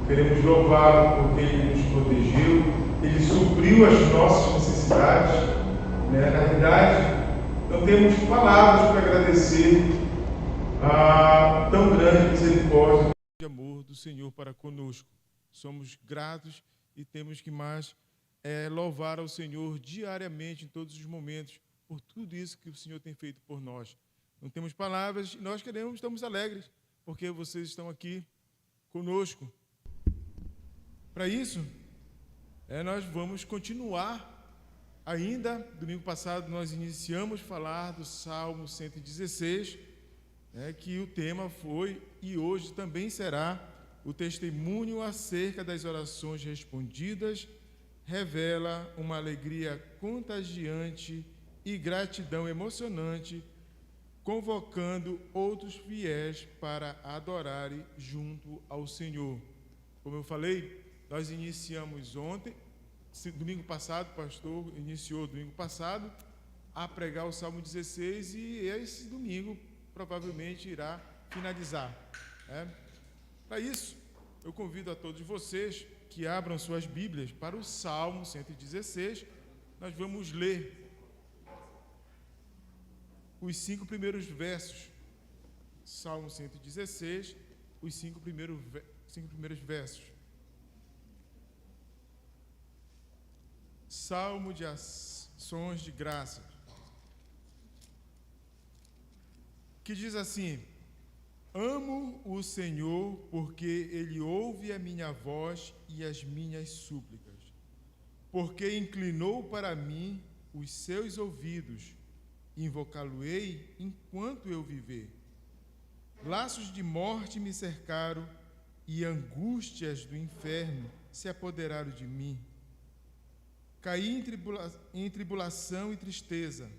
Queremos louvá-lo porque Ele nos protegeu, Ele supriu as nossas necessidades, né? Na verdade, não temos palavras para agradecer a tão grande misericórdia e amor do Senhor para conosco. Somos gratos e temos que mais louvar ao Senhor diariamente, em todos os momentos, por tudo isso que o Senhor tem feito por nós. Não temos palavras e nós estamos alegres, porque vocês estão aqui conosco. Para isso, nós vamos continuar. Ainda, domingo passado, nós iniciamos a falar do Salmo 116, que o tema foi, e hoje também será, o testemunho acerca das orações respondidas, revela uma alegria contagiante e gratidão emocionante, convocando outros fiéis para adorarem junto ao Senhor. Como eu falei, nós iniciamos ontem, domingo passado, o pastor iniciou domingo passado a pregar o Salmo 16 e esse domingo provavelmente irá finalizar. Para isso, eu convido a todos vocês que abram suas Bíblias para o Salmo 116. Nós vamos ler os 5 primeiros versos. Salmo 116, os 5 primeiros versos. Salmo de ações de graça, que diz assim: amo o Senhor porque Ele ouve a minha voz e as minhas súplicas, porque inclinou para mim os seus ouvidos, invocá-lo-ei enquanto eu viver. Laços de morte me cercaram e angústias do inferno se apoderaram de mim. Caí em tribulação e tristeza.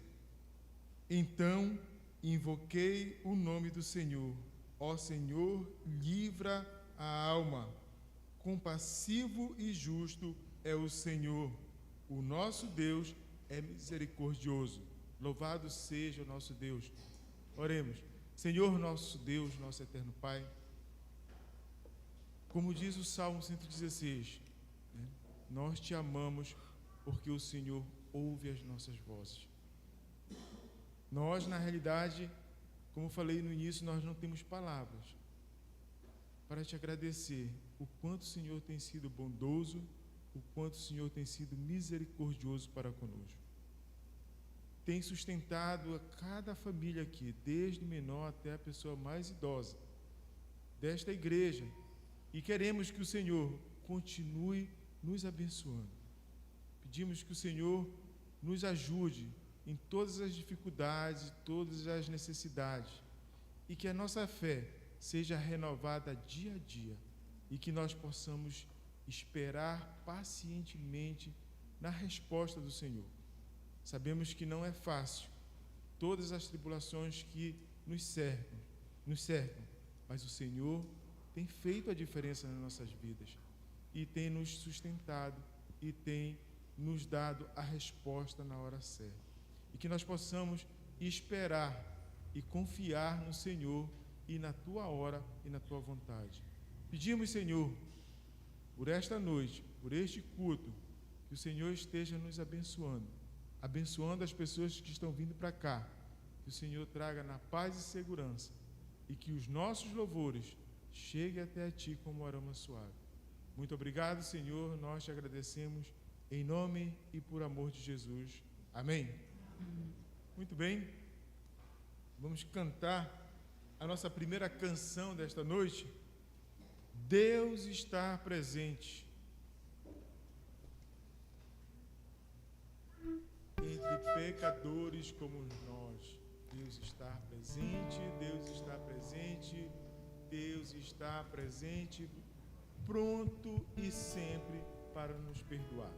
Então invoquei o nome do Senhor. Ó Senhor, livra a alma. Compassivo e justo é o Senhor. O nosso Deus é misericordioso. Louvado seja o nosso Deus. Oremos. Senhor, nosso Deus, nosso eterno Pai, como diz o Salmo 116, nós te amamos porque o Senhor ouve as nossas vozes. Nós, na realidade, como falei no início, nós não temos palavras para te agradecer o quanto o Senhor tem sido bondoso, o quanto o Senhor tem sido misericordioso para conosco. Tem sustentado a cada família aqui, desde o menor até a pessoa mais idosa, desta igreja, e queremos que o Senhor continue nos abençoando. Pedimos que o Senhor nos ajude em todas as dificuldades, todas as necessidades, e que a nossa fé seja renovada dia a dia, e que nós possamos esperar pacientemente na resposta do Senhor. Sabemos que não é fácil, todas as tribulações que nos cercam, mas o Senhor tem feito a diferença nas nossas vidas, e tem nos sustentado, e tem nos dado a resposta na hora certa. E que nós possamos esperar e confiar no Senhor e na Tua hora e na Tua vontade. Pedimos, Senhor, por esta noite, por este culto, que o Senhor esteja nos abençoando, abençoando as pessoas que estão vindo para cá, que o Senhor traga na paz e segurança, e que os nossos louvores cheguem até a Ti como aroma suave. Muito obrigado, Senhor, nós te agradecemos em nome e por amor de Jesus. Amém? Muito bem, vamos cantar a nossa primeira canção desta noite. Deus está presente. Entre pecadores como nós. Deus está presente, Deus está presente, Deus está presente, pronto e sempre para nos perdoar.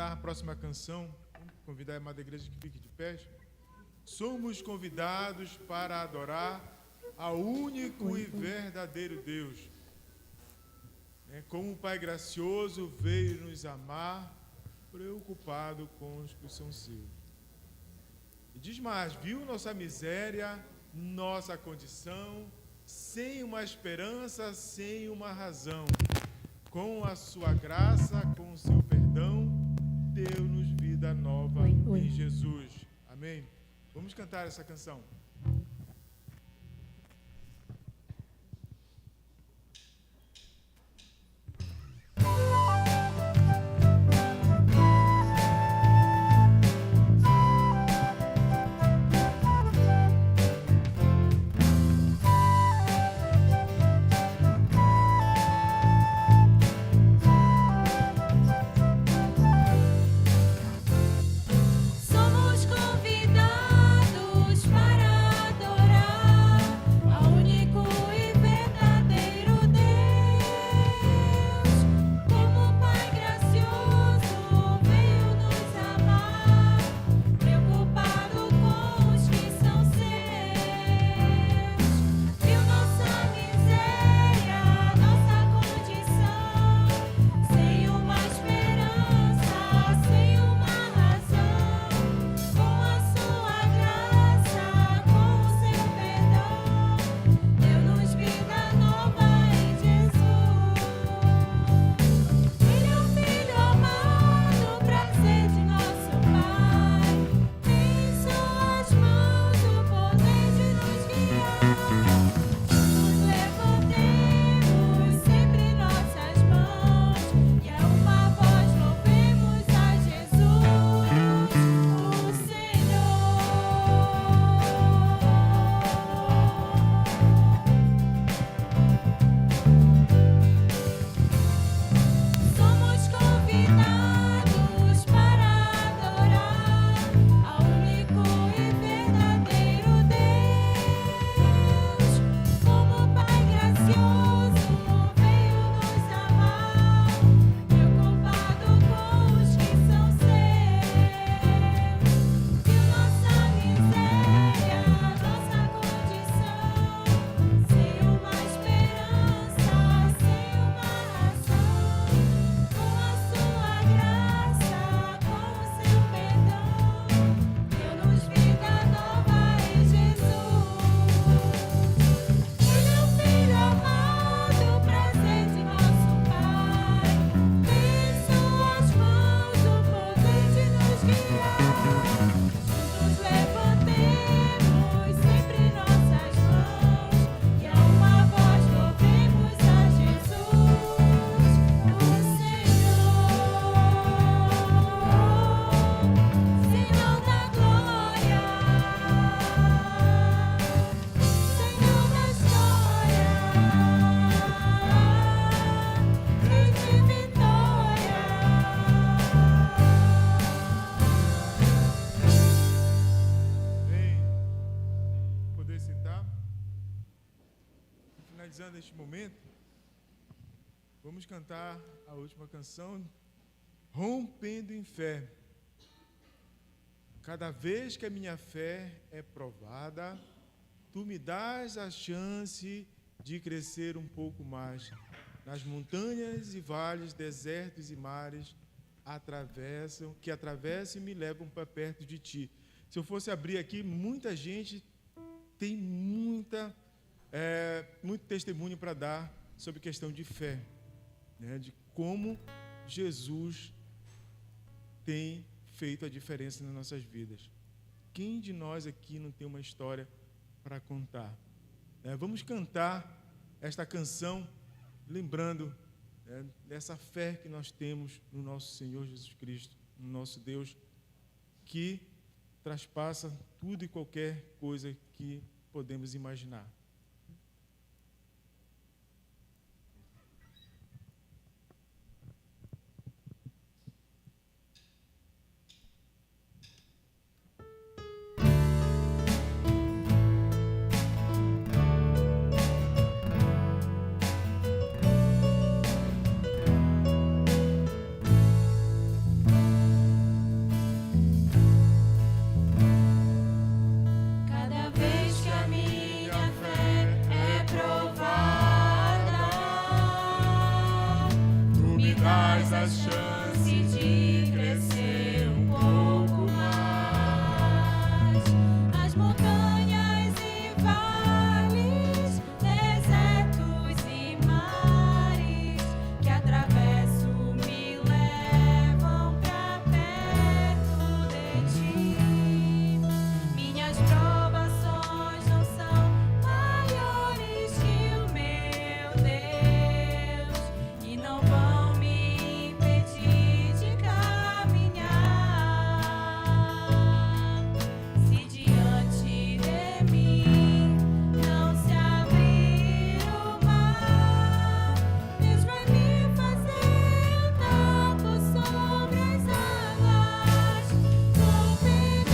A próxima canção, vamos convidar a amada igreja que fique de pé. Somos convidados para adorar ao único e verdadeiro Deus. Como o Pai gracioso veio nos amar, preocupado com os que são seus. E diz mais, viu nossa miséria, nossa condição, sem uma esperança, sem uma razão. Com a sua graça, com o seu perdão, deu-nos vida nova em Jesus. Amém? Vamos cantar essa canção. Somos convidados para finalizando este momento, vamos cantar a última canção, Rompendo em Fé. Cada vez que a minha fé é provada, tu me dás a chance de crescer um pouco mais. Nas montanhas e vales, desertos e mares, que atravessam e me levam para perto de ti. Se eu fosse abrir aqui, muita gente tem muito testemunho para dar sobre questão de fé, né? De como Jesus tem feito a diferença nas nossas vidas. Quem de nós aqui não tem uma história para contar? Vamos cantar esta canção lembrando dessa fé que nós temos no nosso Senhor Jesus Cristo, no nosso Deus, que traspassa tudo e qualquer coisa que podemos imaginar. Cada vez que a minha fé é provada, tu me dás a chance de crescer um pouco mais. Nas montanhas e vales, desertos e mares que atravesso me levam pra perto de ti. Minhas provações não são maiores que o meu Deus e não vão me impedir de caminhar. Se diante de mim não se abrir o mar, Deus vai me fazer andar por sobre as águas, rompendo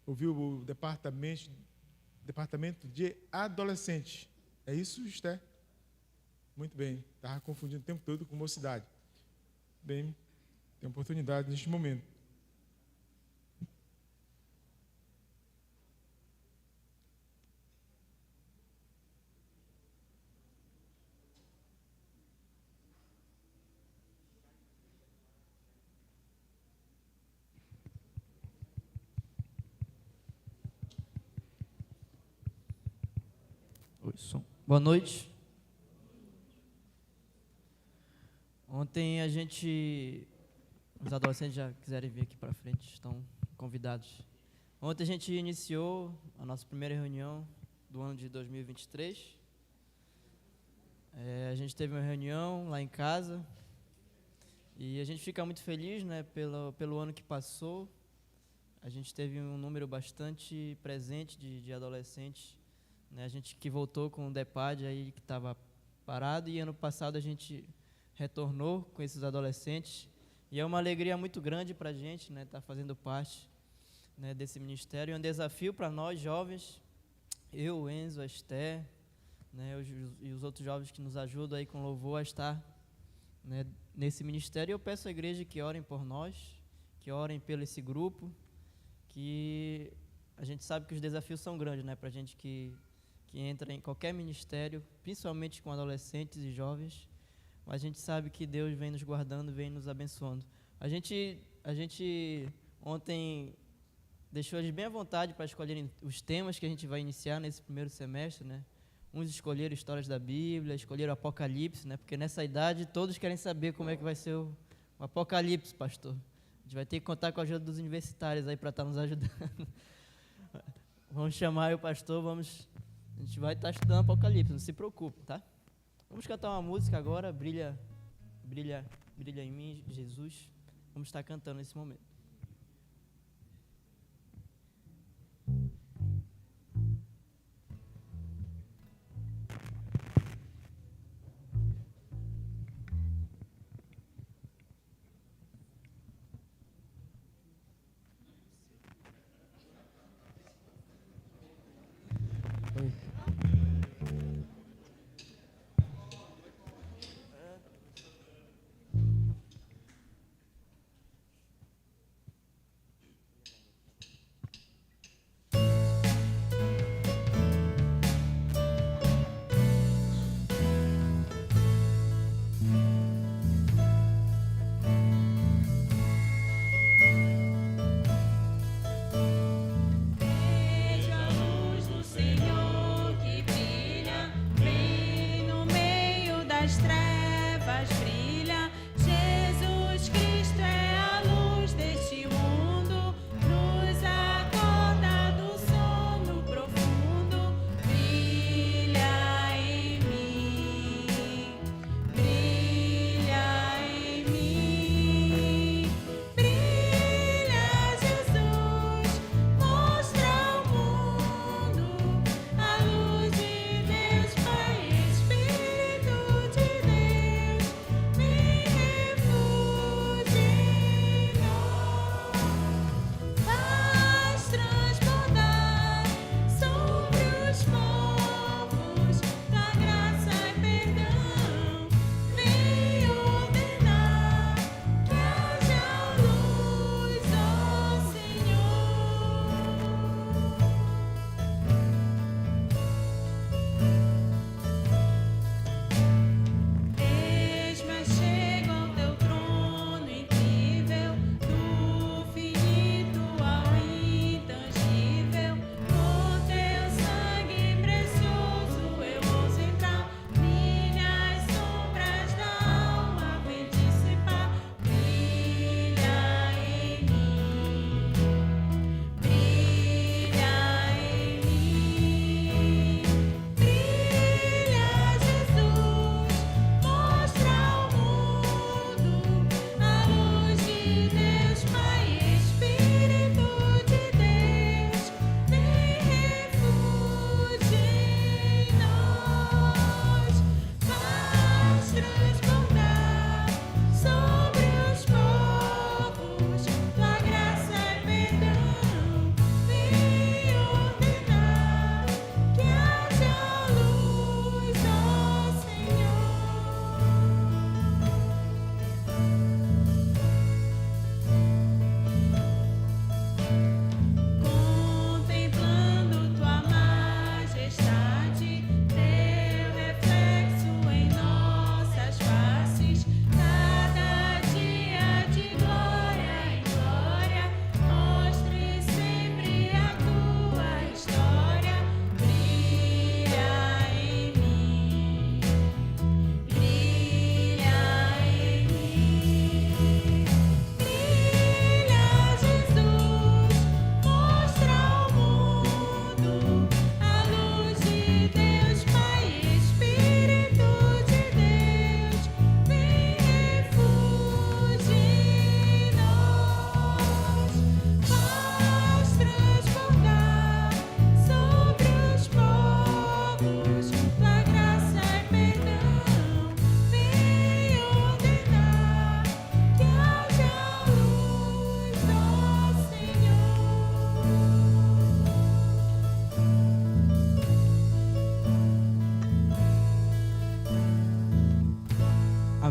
ouviu o departamento de adolescente. É isso, Esther? Muito bem. Estava confundindo o tempo todo com mocidade. Bem, tem oportunidade neste momento. Oi, som. Boa noite. Ontem a gente, os adolescentes já quiserem vir aqui para frente, estão convidados. Ontem a gente iniciou a nossa primeira reunião do ano de 2023. A gente teve uma reunião lá em casa e a gente fica muito feliz, né, pelo ano que passou. A gente teve um número bastante presente de adolescentes, né, a gente que voltou com o DEPAD aí que estava parado, e ano passado a gente retornou com esses adolescentes, e é uma alegria muito grande para a gente, né, estar fazendo parte, né, desse ministério. É um desafio para nós jovens, eu, o Enzo, a Esther, né, e os outros jovens que nos ajudam aí com louvor a estar, né, nesse ministério. Eu peço à igreja que orem por nós, que orem pelo esse grupo, que a gente sabe que os desafios são grandes, né, para a gente que entra em qualquer ministério, principalmente com adolescentes e jovens, mas a gente sabe que Deus vem nos guardando, vem nos abençoando. A gente ontem deixou eles bem à vontade para escolherem os temas que a gente vai iniciar nesse primeiro semestre, né? Uns escolheram histórias da Bíblia, escolheram Apocalipse, né? Porque nessa idade todos querem saber como é que vai ser o Apocalipse, pastor. A gente vai ter que contar com a ajuda dos universitários aí para estar nos ajudando. Vamos chamar o pastor, a gente vai estar estudando Apocalipse, não se preocupe, tá? Vamos cantar uma música agora, Brilha, brilha, brilha em mim, Jesus. Vamos estar cantando nesse momento.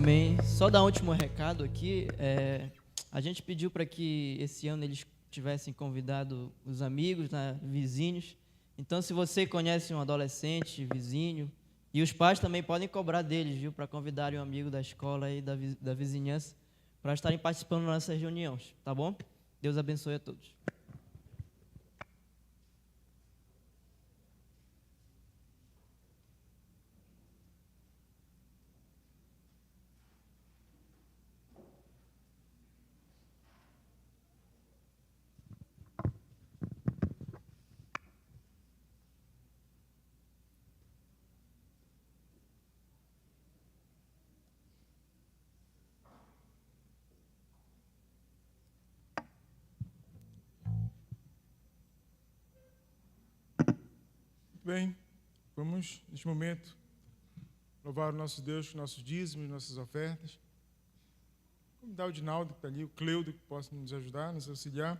Amém. Só dar um último recado aqui. A gente pediu para que esse ano eles tivessem convidado os amigos, né, vizinhos. Então, se você conhece um adolescente, vizinho, e os pais também podem cobrar deles, viu, para convidarem um amigo da escola e da vizinhança para estarem participando das nossas reuniões, tá bom? Deus abençoe a todos. Bem, vamos, neste momento, louvar o nosso Deus com nossos dízimos, nossas ofertas. Convidar o Dinaldo, que está ali, o Cleudo, que possa nos ajudar, nos auxiliar.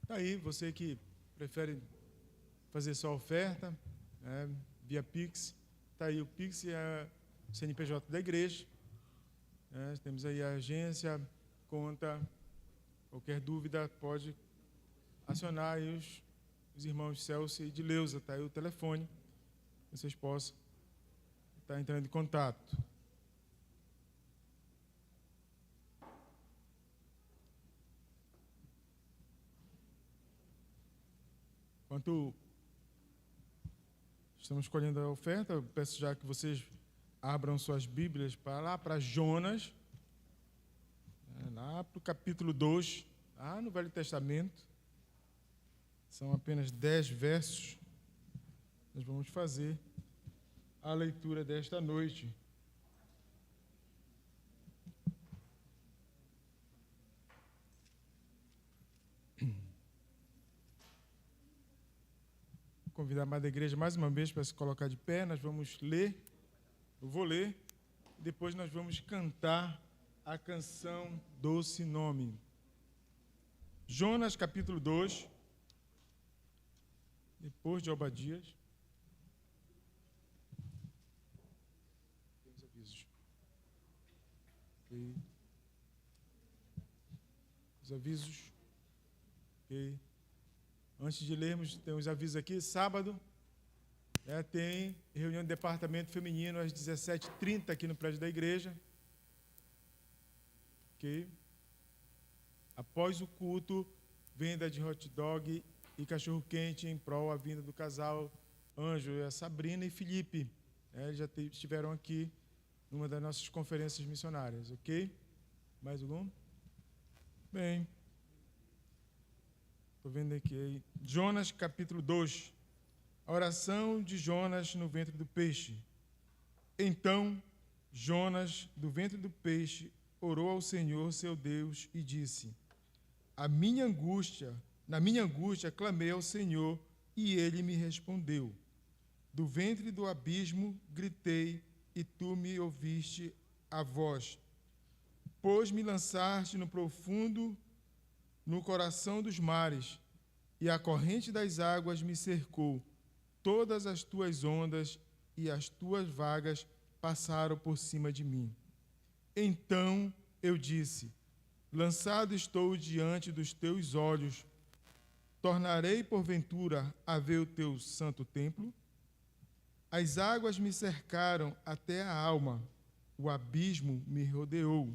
Está aí, você que prefere fazer só oferta, via Pix. Está aí o Pix e a CNPJ da igreja. Temos aí a agência, conta. Qualquer dúvida pode acionar aí os irmãos Celso e de Leusa, está aí o telefone, vocês possam estar entrando em contato. Enquanto estamos escolhendo a oferta, eu peço já que vocês abram suas Bíblias para lá, para Jonas, lá para o capítulo 2, lá no Velho Testamento. São apenas 10 versos. Nós vamos fazer a leitura desta noite. Vou convidar a amada igreja mais uma vez para se colocar de pé. Nós vamos ler, eu vou ler, depois nós vamos cantar a canção Doce Nome. Jonas, capítulo 2. Depois de Obadias, tem os avisos. Okay. Os avisos. Okay. Antes de lermos, tem os avisos aqui. Sábado, tem reunião de departamento feminino às 17h30 aqui no prédio da igreja. Okay. Após o culto, venda de hot dog e cachorro-quente em prol à vinda do casal Anjo, a Sabrina e Felipe. Já estiveram aqui numa das nossas conferências missionárias, ok? Mais algum? Bem. Estou vendo aqui. Jonas, capítulo 2. A oração de Jonas no ventre do peixe. Então, Jonas, do ventre do peixe, orou ao Senhor, seu Deus, e disse: Na minha angústia, clamei ao Senhor, e ele me respondeu. Do ventre do abismo, gritei, e tu me ouviste a voz. Pois me lançaste no profundo, no coração dos mares, e a corrente das águas me cercou. Todas as tuas ondas e as tuas vagas passaram por cima de mim. Então eu disse: lançado estou diante dos teus olhos. Tornarei, porventura, a ver o teu santo templo? As águas me cercaram até a alma, o abismo me rodeou,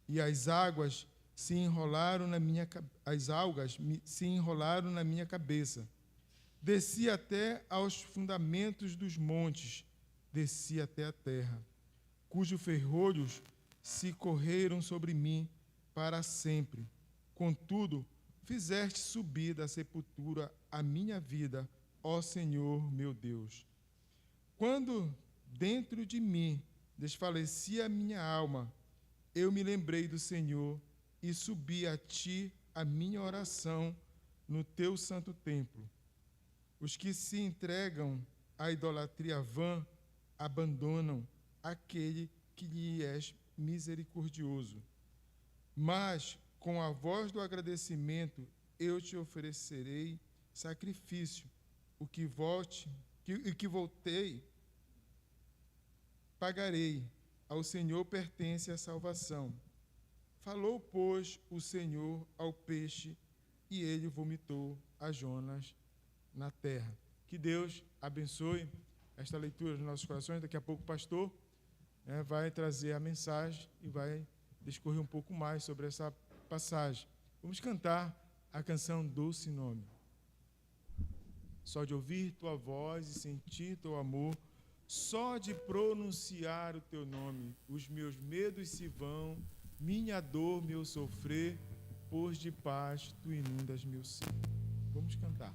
e as algas se enrolaram na minha cabeça. Desci até aos fundamentos dos montes, desci até a terra, cujos ferrolhos se correram sobre mim para sempre. Contudo, fizeste subir da sepultura a minha vida, ó Senhor meu Deus. Quando dentro de mim desfalecia a minha alma, eu me lembrei do Senhor e subi a ti a minha oração no teu santo templo. Os que se entregam à idolatria vã abandonam aquele que lhe és misericordioso. Mas, com a voz do agradecimento, eu te oferecerei sacrifício, pagarei. Ao Senhor pertence a salvação. Falou, pois, o Senhor ao peixe, e ele vomitou a Jonas na terra. Que Deus abençoe esta leitura dos nossos corações. Daqui a pouco o pastor vai trazer a mensagem e vai discorrer um pouco mais sobre essa passagem. Vamos cantar a canção Doce Nome. Só de ouvir tua voz e sentir teu amor, só de pronunciar o teu nome, os meus medos se vão, minha dor, meu sofrer, pois de paz tu inundas meu ser. Vamos cantar.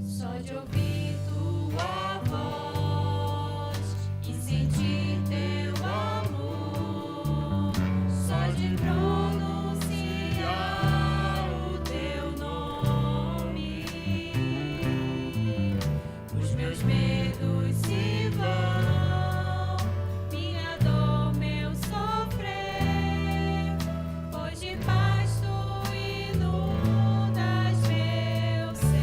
Só de ouvir tua voz e sentir teu amor, só de pronunciar o teu nome, os meus medos se vão, minha dor, meu sofrer, pois de paz tu inundas meu ser.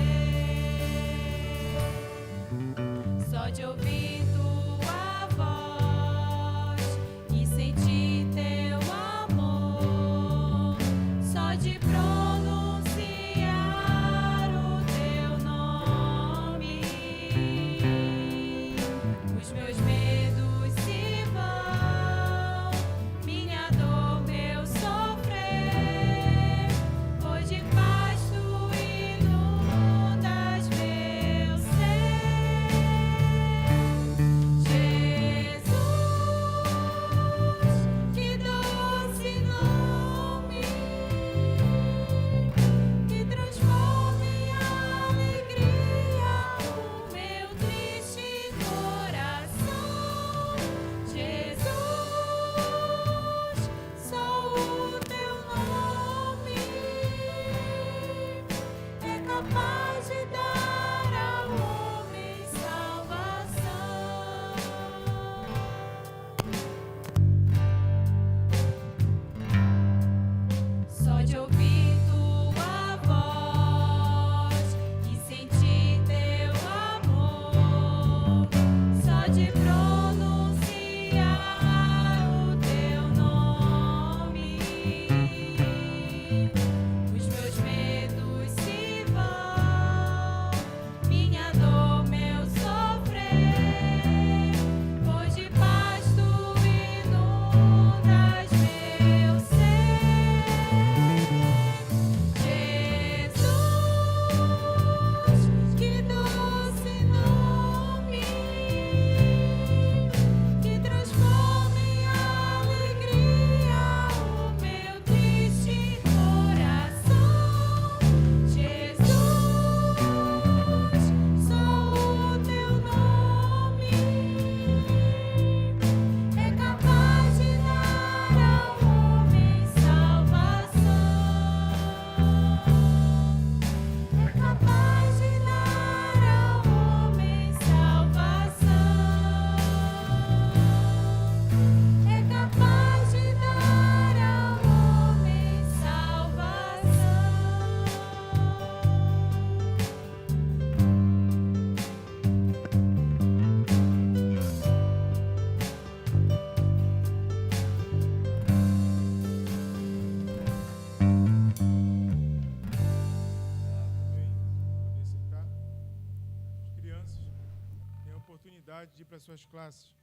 Só de ouvir tua voz e sentir teu amor, só de pronunciar o teu nome, os meus medos se vão, minha dor, meu sofrer, pois de paz tu inundas meu ser. Jesus, que doce nome, que transforma em alegria o meu triste coração. Jesus, só o teu nome é capaz de dar ao homem salvação. Só de ouvir tua voz e sentir teu amor, só de pronunciar o teu nome, os meus medos se vão, minha dor, meu sofrer, pois de paz tu inundas meu ser. Jesus, que doce nome, que transforma em alegria o meu triste coração. Jesus, só o teu nome é capaz de dar ao homem salvação. É capaz de dar ao homem salvação. É capaz de dar ao homem Poder sentar. As crianças têm a oportunidade de ir para suas classes.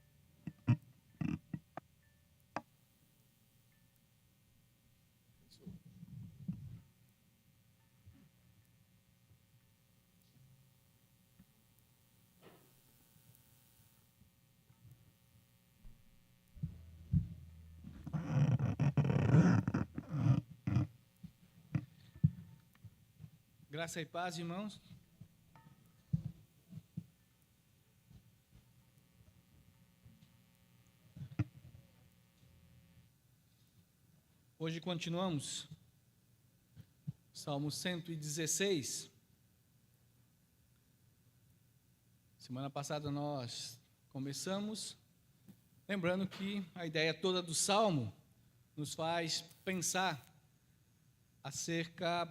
Graça e paz, irmãos. Hoje continuamos, Salmo 116. Semana passada nós começamos, lembrando que a ideia toda do Salmo nos faz pensar acerca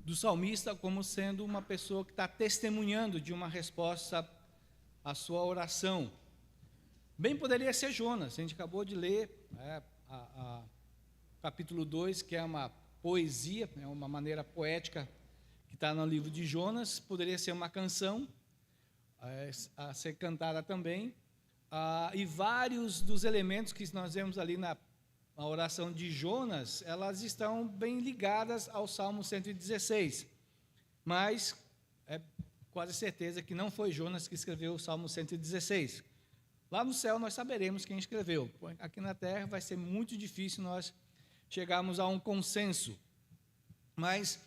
do salmista como sendo uma pessoa que está testemunhando de uma resposta à sua oração. Bem poderia ser Jonas, a gente acabou de ler capítulo 2, que é uma poesia, é uma maneira poética que está no livro de Jonas, poderia ser uma canção a ser cantada também, e vários dos elementos que nós vemos ali na oração de Jonas, elas estão bem ligadas ao Salmo 116, mas é quase certeza que não foi Jonas que escreveu o Salmo 116. Lá no céu nós saberemos quem escreveu, aqui na terra vai ser muito difícil nós chegarmos a um consenso, mas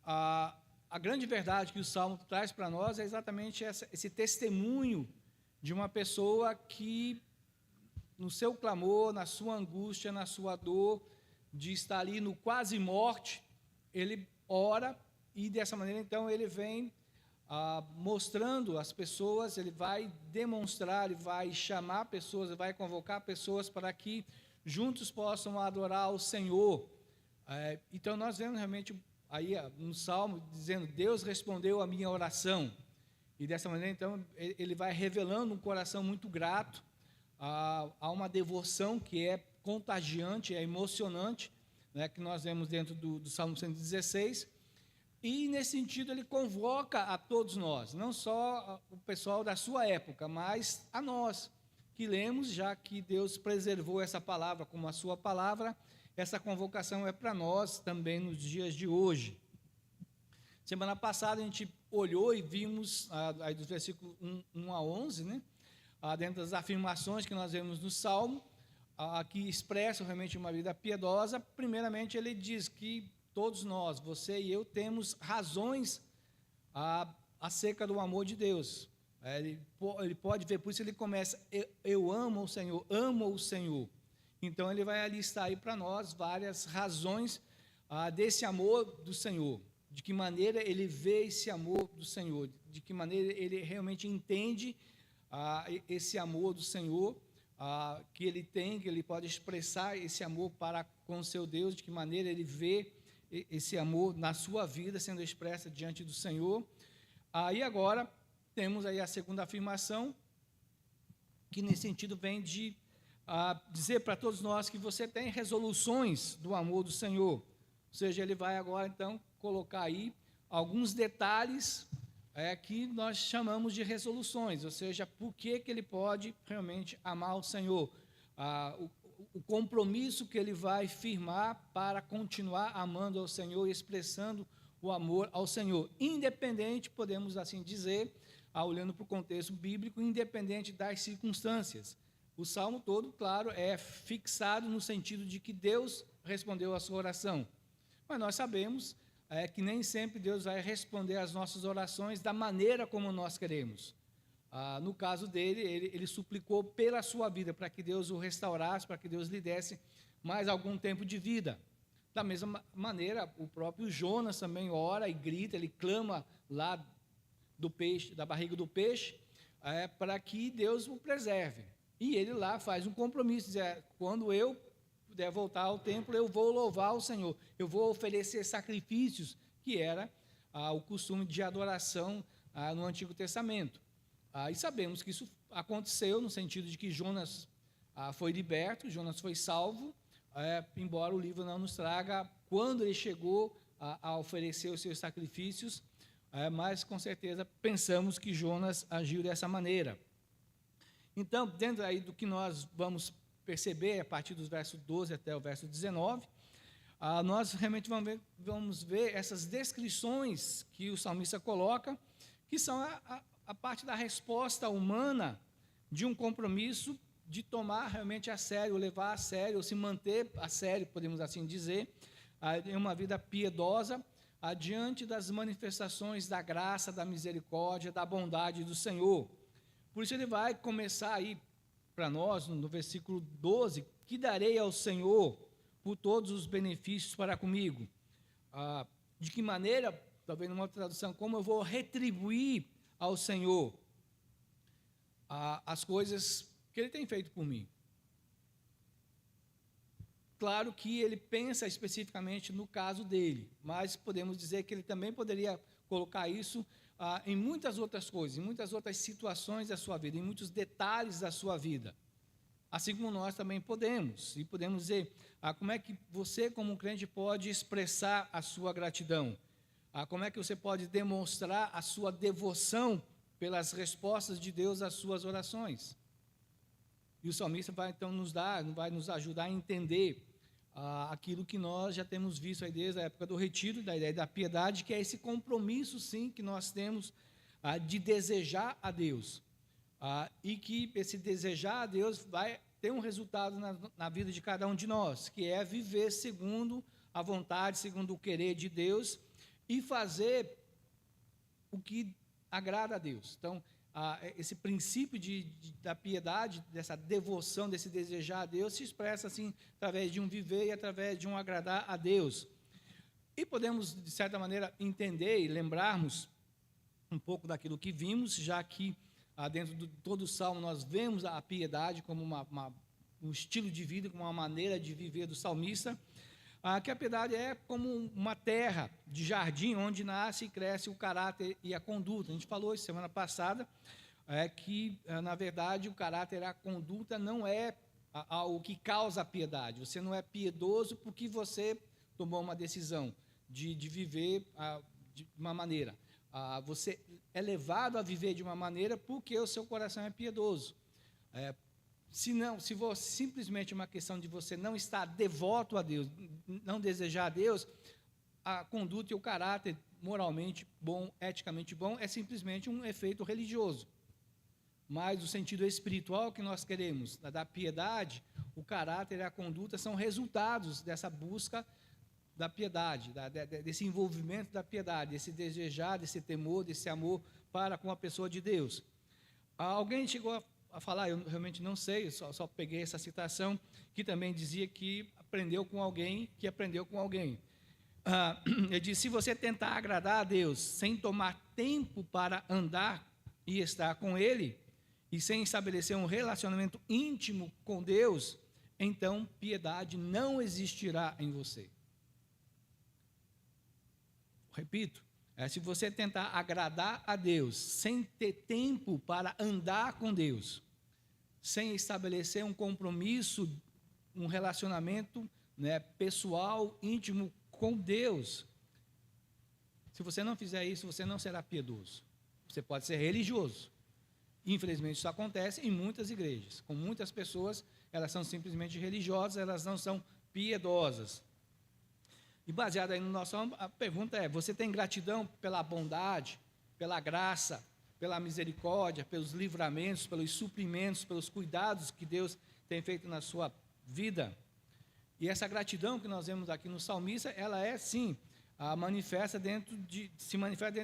a grande verdade que o Salmo traz para nós é exatamente esse testemunho de uma pessoa que, no seu clamor, na sua angústia, na sua dor, de estar ali no quase morte, ele ora e dessa maneira então ele vem mostrando às pessoas, ele vai demonstrar, ele vai chamar pessoas, ele vai convocar pessoas para que juntos possam adorar o Senhor. Então nós vemos realmente aí no Salmo dizendo, Deus respondeu a minha oração, e dessa maneira então ele vai revelando um coração muito grato, há uma devoção que é contagiante, é emocionante, né, que nós vemos dentro do Salmo 116, e nesse sentido ele convoca a todos nós, não só o pessoal da sua época, mas a nós, que lemos, já que Deus preservou essa palavra como a sua palavra, essa convocação é para nós também nos dias de hoje. Semana passada a gente olhou e vimos, aí dos versículos 1 a 11, né, dentro das afirmações que nós vemos no Salmo, que expressam realmente uma vida piedosa. Primeiramente ele diz que todos nós, você e eu, temos razões acerca do amor de Deus. Ele pode ver, por isso ele começa, eu amo o Senhor. Então ele vai listar aí para nós várias razões desse amor do Senhor, de que maneira ele vê esse amor do Senhor, de que maneira ele realmente entende esse amor do Senhor, que ele tem, que ele pode expressar esse amor para com o seu Deus, de que maneira ele vê esse amor na sua vida sendo expressa diante do Senhor. E agora temos aí a segunda afirmação, que nesse sentido vem de dizer para todos nós que você tem resoluções do amor do Senhor. Ou seja, ele vai agora então colocar aí alguns detalhes que nós chamamos de resoluções, ou seja, por que ele pode realmente amar o Senhor, o compromisso que ele vai firmar para continuar amando ao Senhor e expressando o amor ao Senhor, independente, podemos assim dizer, olhando para o contexto bíblico, independente das circunstâncias. O Salmo todo, claro, é fixado no sentido de que Deus respondeu a sua oração, mas nós sabemos que nem sempre Deus vai responder às nossas orações da maneira como nós queremos. No caso dele, ele suplicou pela sua vida, para que Deus o restaurasse, para que Deus lhe desse mais algum tempo de vida. Da mesma maneira, o próprio Jonas também ora e grita, ele clama lá do peixe, da barriga do peixe, para que Deus o preserve. E ele lá faz um compromisso, diz, quando eu puder voltar ao templo, eu vou louvar o Senhor, eu vou oferecer sacrifícios, que era o costume de adoração no Antigo Testamento. E sabemos que isso aconteceu no sentido de que Jonas foi liberto, Jonas foi salvo, embora o livro não nos traga quando ele chegou a oferecer os seus sacrifícios, mas com certeza pensamos que Jonas agiu dessa maneira. Então, dentro aí do que nós vamos perceber, a partir dos versos 12 até o verso 19, nós realmente vamos ver essas descrições que o salmista coloca, que são a parte da resposta humana de um compromisso de tomar realmente a sério, levar a sério, ou se manter a sério, podemos assim dizer, em uma vida piedosa, diante das manifestações da graça, da misericórdia, da bondade do Senhor. Por isso ele vai começar aí para nós, no versículo 12, que darei ao Senhor por todos os benefícios para comigo. De que maneira, talvez numa outra tradução, como eu vou retribuir ao Senhor as coisas que Ele tem feito por mim. Claro que ele pensa especificamente no caso dele, mas podemos dizer que ele também poderia colocar isso em muitas outras coisas, em muitas outras situações da sua vida, em muitos detalhes da sua vida. Assim como nós também podemos, e podemos dizer como é que você, como um crente, pode expressar a sua gratidão, como é que você pode demonstrar a sua devoção pelas respostas de Deus às suas orações. E o salmista vai então vai nos ajudar a entender aquilo que nós já temos visto aí desde a época do retiro, da ideia da piedade, que é esse compromisso, sim, que nós temos de desejar a Deus. E que esse desejar a Deus vai ter um resultado na vida de cada um de nós, que é viver segundo a vontade, segundo o querer de Deus e fazer o que agrada a Deus. Então, esse princípio da piedade, dessa devoção, desse desejar a Deus, se expressa assim, através de um viver e através de um agradar a Deus. E podemos, de certa maneira, entender e lembrarmos um pouco daquilo que vimos, já que dentro de todo o Salmo nós vemos a piedade como um estilo de vida, como uma maneira de viver do salmista, que a piedade é como uma terra de jardim onde nasce e cresce o caráter e a conduta. A gente falou isso semana passada, que, na verdade, o caráter e a conduta não é o que causa a piedade. Você não é piedoso porque você tomou uma decisão de viver de uma maneira. Você é levado a viver de uma maneira porque o seu coração é piedoso. Se você, simplesmente uma questão de você não estar devoto a Deus, não desejar a Deus, a conduta e o caráter moralmente bom, eticamente bom, é simplesmente um efeito religioso. Mas o sentido espiritual que nós queremos, da piedade, o caráter e a conduta são resultados dessa busca da piedade, desse envolvimento da piedade, desse desejar, desse temor, desse amor para com a pessoa de Deus. Alguém chegou a falar, eu realmente não sei, só peguei essa citação, que também dizia que aprendeu com alguém que aprendeu com alguém. Ele diz, se você tentar agradar a Deus sem tomar tempo para andar e estar com Ele, e sem estabelecer um relacionamento íntimo com Deus, então piedade não existirá em você. Repito, se você tentar agradar a Deus sem ter tempo para andar com Deus, sem estabelecer um compromisso, um relacionamento pessoal, íntimo com Deus, se você não fizer isso, você não será piedoso. Você pode ser religioso. Infelizmente, isso acontece em muitas igrejas. Com muitas pessoas, elas são simplesmente religiosas, elas não são piedosas. E baseado aí no nosso âmbito, a pergunta é, você tem gratidão pela bondade, pela graça, pela misericórdia, pelos livramentos, pelos suprimentos, pelos cuidados que Deus tem feito na sua vida? E essa gratidão que nós vemos aqui no salmista, ela é sim, se manifesta dentro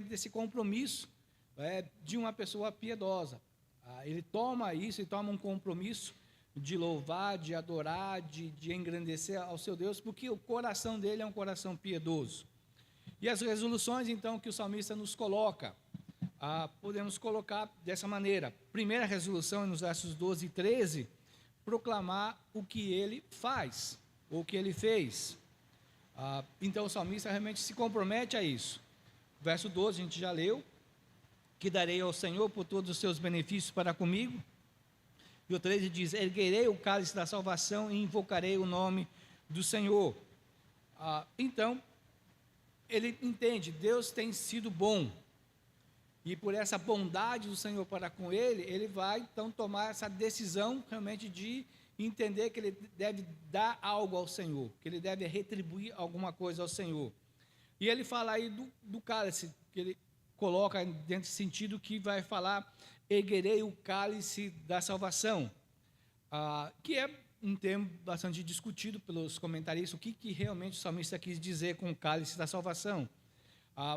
desse compromisso de uma pessoa piedosa. Ele toma isso, ele toma um compromisso de louvar, de adorar, de engrandecer ao seu Deus, porque o coração dele é um coração piedoso. E as resoluções, então, que o salmista nos coloca, podemos colocar dessa maneira. Primeira resolução, nos versos 12 e 13, proclamar o que ele faz, ou o que ele fez. Então, o salmista realmente se compromete a isso. Verso 12, a gente já leu, que darei ao Senhor por todos os seus benefícios para comigo. E o 13 diz, erguerei o cálice da salvação e invocarei o nome do Senhor. Então, ele entende, Deus tem sido bom. E por essa bondade do Senhor para com ele, ele vai então tomar essa decisão realmente de entender que ele deve dar algo ao Senhor, que ele deve retribuir alguma coisa ao Senhor. E ele fala aí do cálice, que ele coloca dentro desse sentido que vai falar, erguerei o cálice da salvação, que é um termo bastante discutido pelos comentaristas, o que realmente o salmista quis dizer com o cálice da salvação.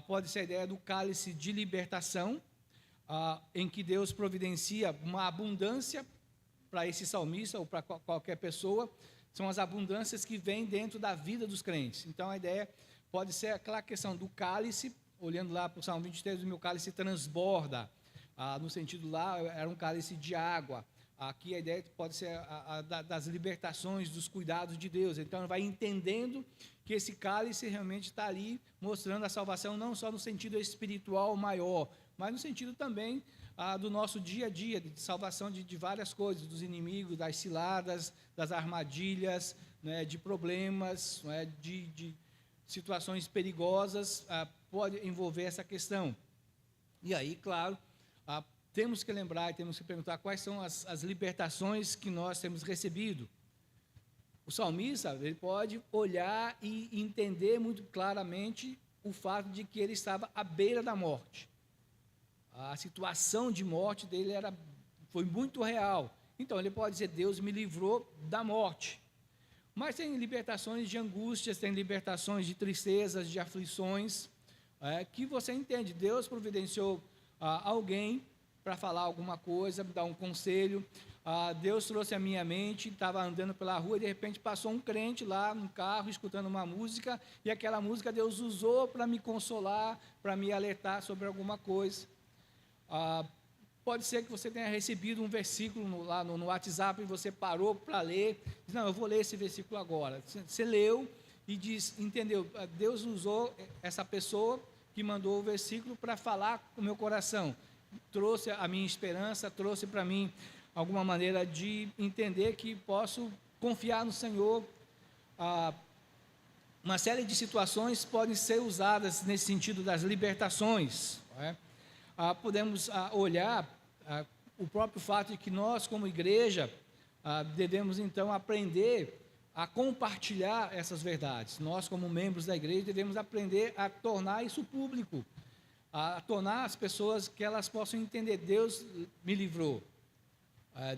Pode ser a ideia do cálice de libertação, em que Deus providencia uma abundância para esse salmista ou para qualquer pessoa, são as abundâncias que vêm dentro da vida dos crentes. Então, a ideia pode ser aquela questão do cálice, olhando lá para o Salmo 23, o meu cálice transborda. No sentido lá, era um cálice de água. Aqui a ideia pode ser das libertações, dos cuidados de Deus. Então, vai entendendo que esse cálice realmente está ali, mostrando a salvação, não só no sentido espiritual maior, mas no sentido também do nosso dia a dia, de salvação de várias coisas, dos inimigos, das ciladas, das armadilhas, né, de problemas, né, de situações perigosas, pode envolver essa questão. E aí, claro, temos que lembrar e temos que perguntar quais são as libertações que nós temos recebido. O salmista, ele pode olhar e entender muito claramente o fato de que ele estava à beira da morte. A situação de morte dele foi muito real. Então, ele pode dizer, Deus me livrou da morte. Mas tem libertações de angústias, tem libertações de tristezas, de aflições, que você entende. Deus providenciou alguém para falar alguma coisa, dar um conselho. Deus trouxe à minha mente, estava andando pela rua e de repente passou um crente lá no carro, escutando uma música, e aquela música Deus usou para me consolar, para me alertar sobre alguma coisa. Pode ser que você tenha recebido um versículo lá no WhatsApp e você parou para ler, diz, não, eu vou ler esse versículo agora. Você leu e entendeu, Deus usou essa pessoa que mandou o versículo para falar com o meu coração, trouxe a minha esperança, trouxe para mim alguma maneira de entender que posso confiar no Senhor. Uma série de situações podem ser usadas nesse sentido das libertações, não é? Podemos olhar o próprio fato de que nós, como igreja, devemos então aprender a compartilhar essas verdades. Nós, como membros da igreja, devemos aprender a tornar isso público, a tornar as pessoas que elas possam entender, Deus me livrou,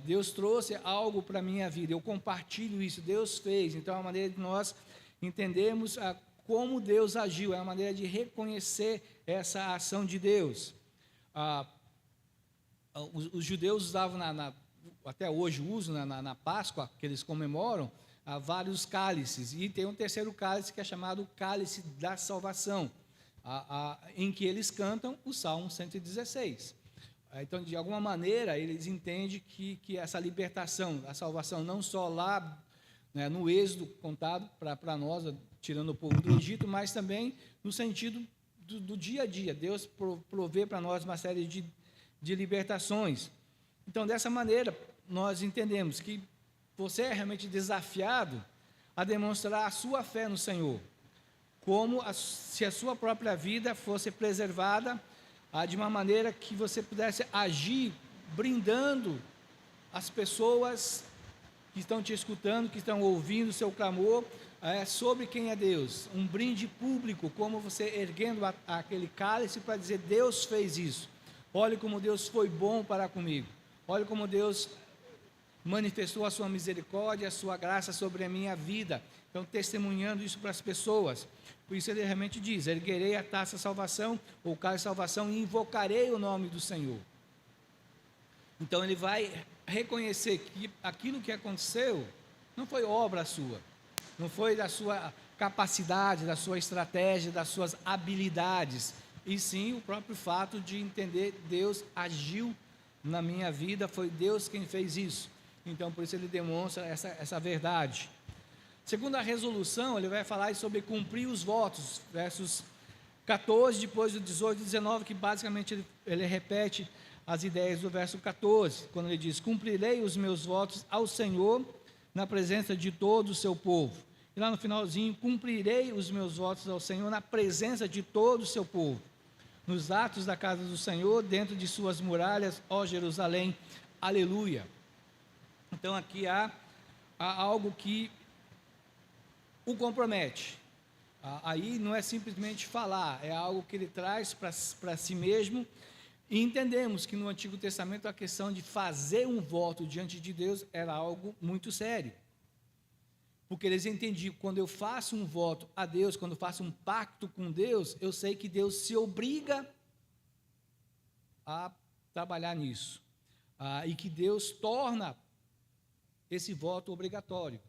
Deus trouxe algo para a minha vida, eu compartilho isso, Deus fez. Então, é uma maneira de nós entendermos como Deus agiu, é uma maneira de reconhecer essa ação de Deus. Os judeus usavam, até hoje usam na Páscoa, que eles comemoram, vários cálices, e tem um terceiro cálice que é chamado cálice da salvação, em que eles cantam o Salmo 116. Então, de alguma maneira, eles entendem que essa libertação, a salvação, não só lá, né, no Êxodo contado para nós, tirando o povo do Egito, mas também no sentido do dia a dia. Deus provê para nós uma série de libertações. Então, dessa maneira, nós entendemos que você é realmente desafiado a demonstrar a sua fé no Senhor, como se a sua própria vida fosse preservada, de uma maneira que você pudesse agir brindando as pessoas que estão te escutando, que estão ouvindo o seu clamor, sobre quem é Deus. Um brinde público, como você erguendo aquele cálice para dizer, Deus fez isso. Olhe como Deus foi bom para comigo. Olhe como Deus manifestou a sua misericórdia, a sua graça sobre a minha vida. Então, testemunhando isso para as pessoas. Por isso ele realmente diz, erguerei a taça de salvação, ou cálice de salvação, e invocarei o nome do Senhor. Então, ele vai reconhecer que aquilo que aconteceu não foi obra sua, não foi da sua capacidade, da sua estratégia, das suas habilidades, e sim o próprio fato de entender, Deus agiu na minha vida, foi Deus quem fez isso. Então, por isso ele demonstra essa verdade. Segundo a resolução, ele vai falar sobre cumprir os votos, versos 14, depois do 18 e 19, que basicamente ele repete as ideias do verso 14, quando ele diz, cumprirei os meus votos ao Senhor na presença de todo o seu povo. E lá no finalzinho, cumprirei os meus votos ao Senhor na presença de todo o seu povo, nos atos da casa do Senhor, dentro de suas muralhas, ó Jerusalém, aleluia. Então aqui há algo que o compromete. Aí não é simplesmente falar, é algo que ele traz para si mesmo. E entendemos que no Antigo Testamento a questão de fazer um voto diante de Deus era algo muito sério. Porque eles entendiam, quando eu faço um voto a Deus, quando eu faço um pacto com Deus, eu sei que Deus se obriga a trabalhar nisso. E que Deus torna esse voto obrigatório.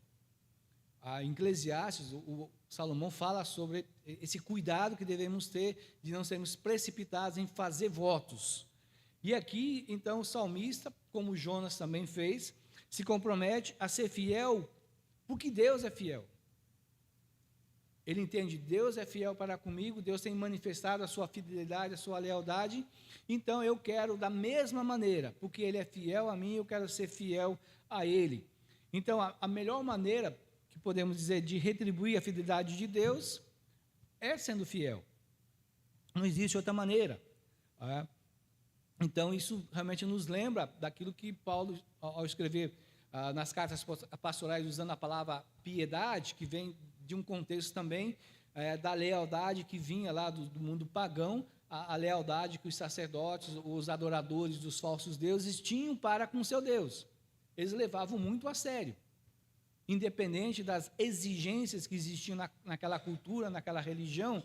Em Eclesiastes, o Salomão fala sobre esse cuidado que devemos ter de não sermos precipitados em fazer votos. E aqui, então, o salmista, como Jonas também fez, se compromete a ser fiel, porque Deus é fiel. Ele entende, Deus é fiel para comigo, Deus tem manifestado a sua fidelidade, a sua lealdade, então eu quero da mesma maneira, porque Ele é fiel a mim, eu quero ser fiel a Ele. Então, a melhor maneira que podemos dizer de retribuir a fidelidade de Deus é sendo fiel. Não existe outra maneira. Então, isso realmente nos lembra daquilo que Paulo, ao escrever nas cartas pastorais, usando a palavra piedade, que vem de um contexto também da lealdade que vinha lá do mundo pagão, a lealdade que os sacerdotes, os adoradores dos falsos deuses tinham para com seu Deus. Eles levavam muito a sério. Independente das exigências que existiam naquela cultura, naquela religião,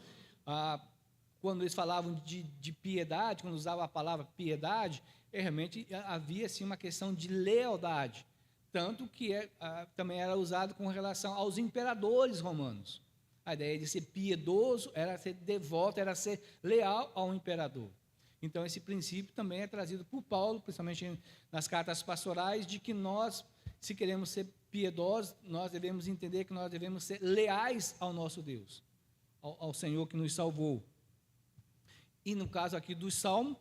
quando eles falavam de piedade, quando usavam a palavra piedade, realmente havia assim, uma questão de lealdade. Tanto que também era usado com relação aos imperadores romanos. A ideia de ser piedoso era ser devoto, era ser leal ao imperador. Então, esse princípio também é trazido por Paulo, principalmente nas cartas pastorais, de que nós, se queremos ser piedosos, nós devemos entender que nós devemos ser leais ao nosso Deus, ao Senhor que nos salvou. E no caso aqui do Salmo,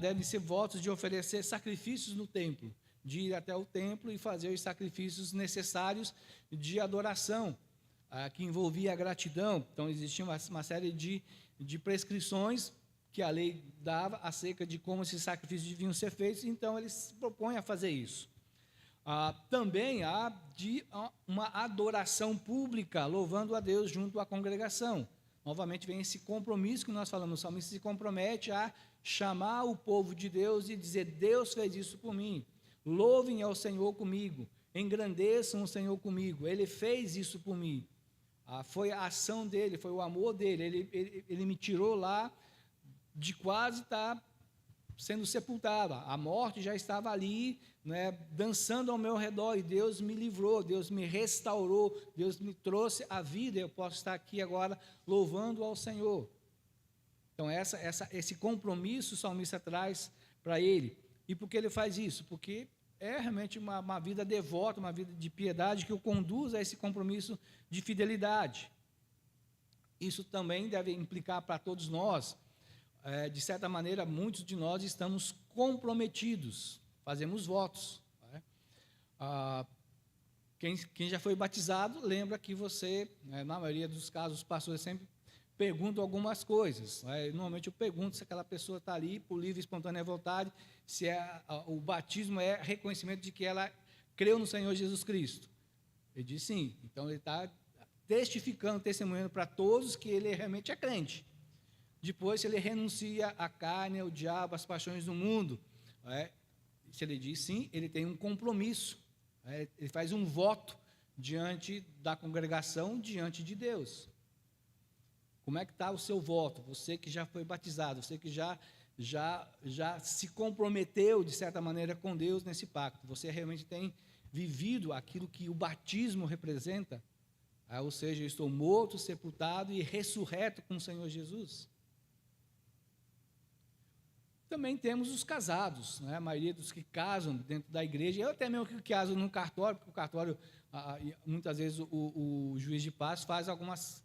devem ser votos de oferecer sacrifícios no templo, de ir até o templo e fazer os sacrifícios necessários de adoração, que envolvia a gratidão. Então, existia uma série de prescrições que a lei dava acerca de como esses sacrifícios deviam ser feitos, então eles se propõem a fazer isso. Também há uma adoração pública, louvando a Deus junto à congregação. Novamente vem esse compromisso que nós falamos, o salmista se compromete a chamar o povo de Deus e dizer, Deus fez isso por mim, louvem ao Senhor comigo, engrandeçam o Senhor comigo, Ele fez isso por mim. Foi a ação dEle, foi o amor dEle, ele me tirou lá de quase estar sendo sepultado, a morte já estava ali, né, dançando ao meu redor, e Deus me livrou, Deus me restaurou, Deus me trouxe a vida, eu posso estar aqui agora louvando ao Senhor. Então, esse compromisso o salmista traz para ele. E por que ele faz isso? Porque é realmente uma vida devota, uma vida de piedade que o conduz a esse compromisso de fidelidade. Isso também deve implicar para todos nós. De certa maneira, muitos de nós estamos comprometidos, fazemos votos. Né? Quem já foi batizado, lembra que você, na maioria dos casos, os pastores sempre perguntam algumas coisas. Normalmente eu pergunto se aquela pessoa está ali por livre e espontânea vontade, se o batismo é reconhecimento de que ela creu no Senhor Jesus Cristo. Ele diz sim, então ele está testificando, testemunhando para todos que ele realmente é crente. Depois, se ele renuncia à carne, ao diabo, às paixões do mundo, se ele diz sim, ele tem um compromisso, ele faz um voto diante da congregação, diante de Deus. Como é que está o seu voto? Você que já foi batizado, você que já se comprometeu, de certa maneira, com Deus nesse pacto, você realmente tem vivido aquilo que o batismo representa? Ou seja, eu estou morto, sepultado e ressurreto com o Senhor Jesus. Também temos os casados, né? A maioria dos que casam dentro da igreja, eu até mesmo que casam no cartório, porque o cartório, muitas vezes o juiz de paz faz algumas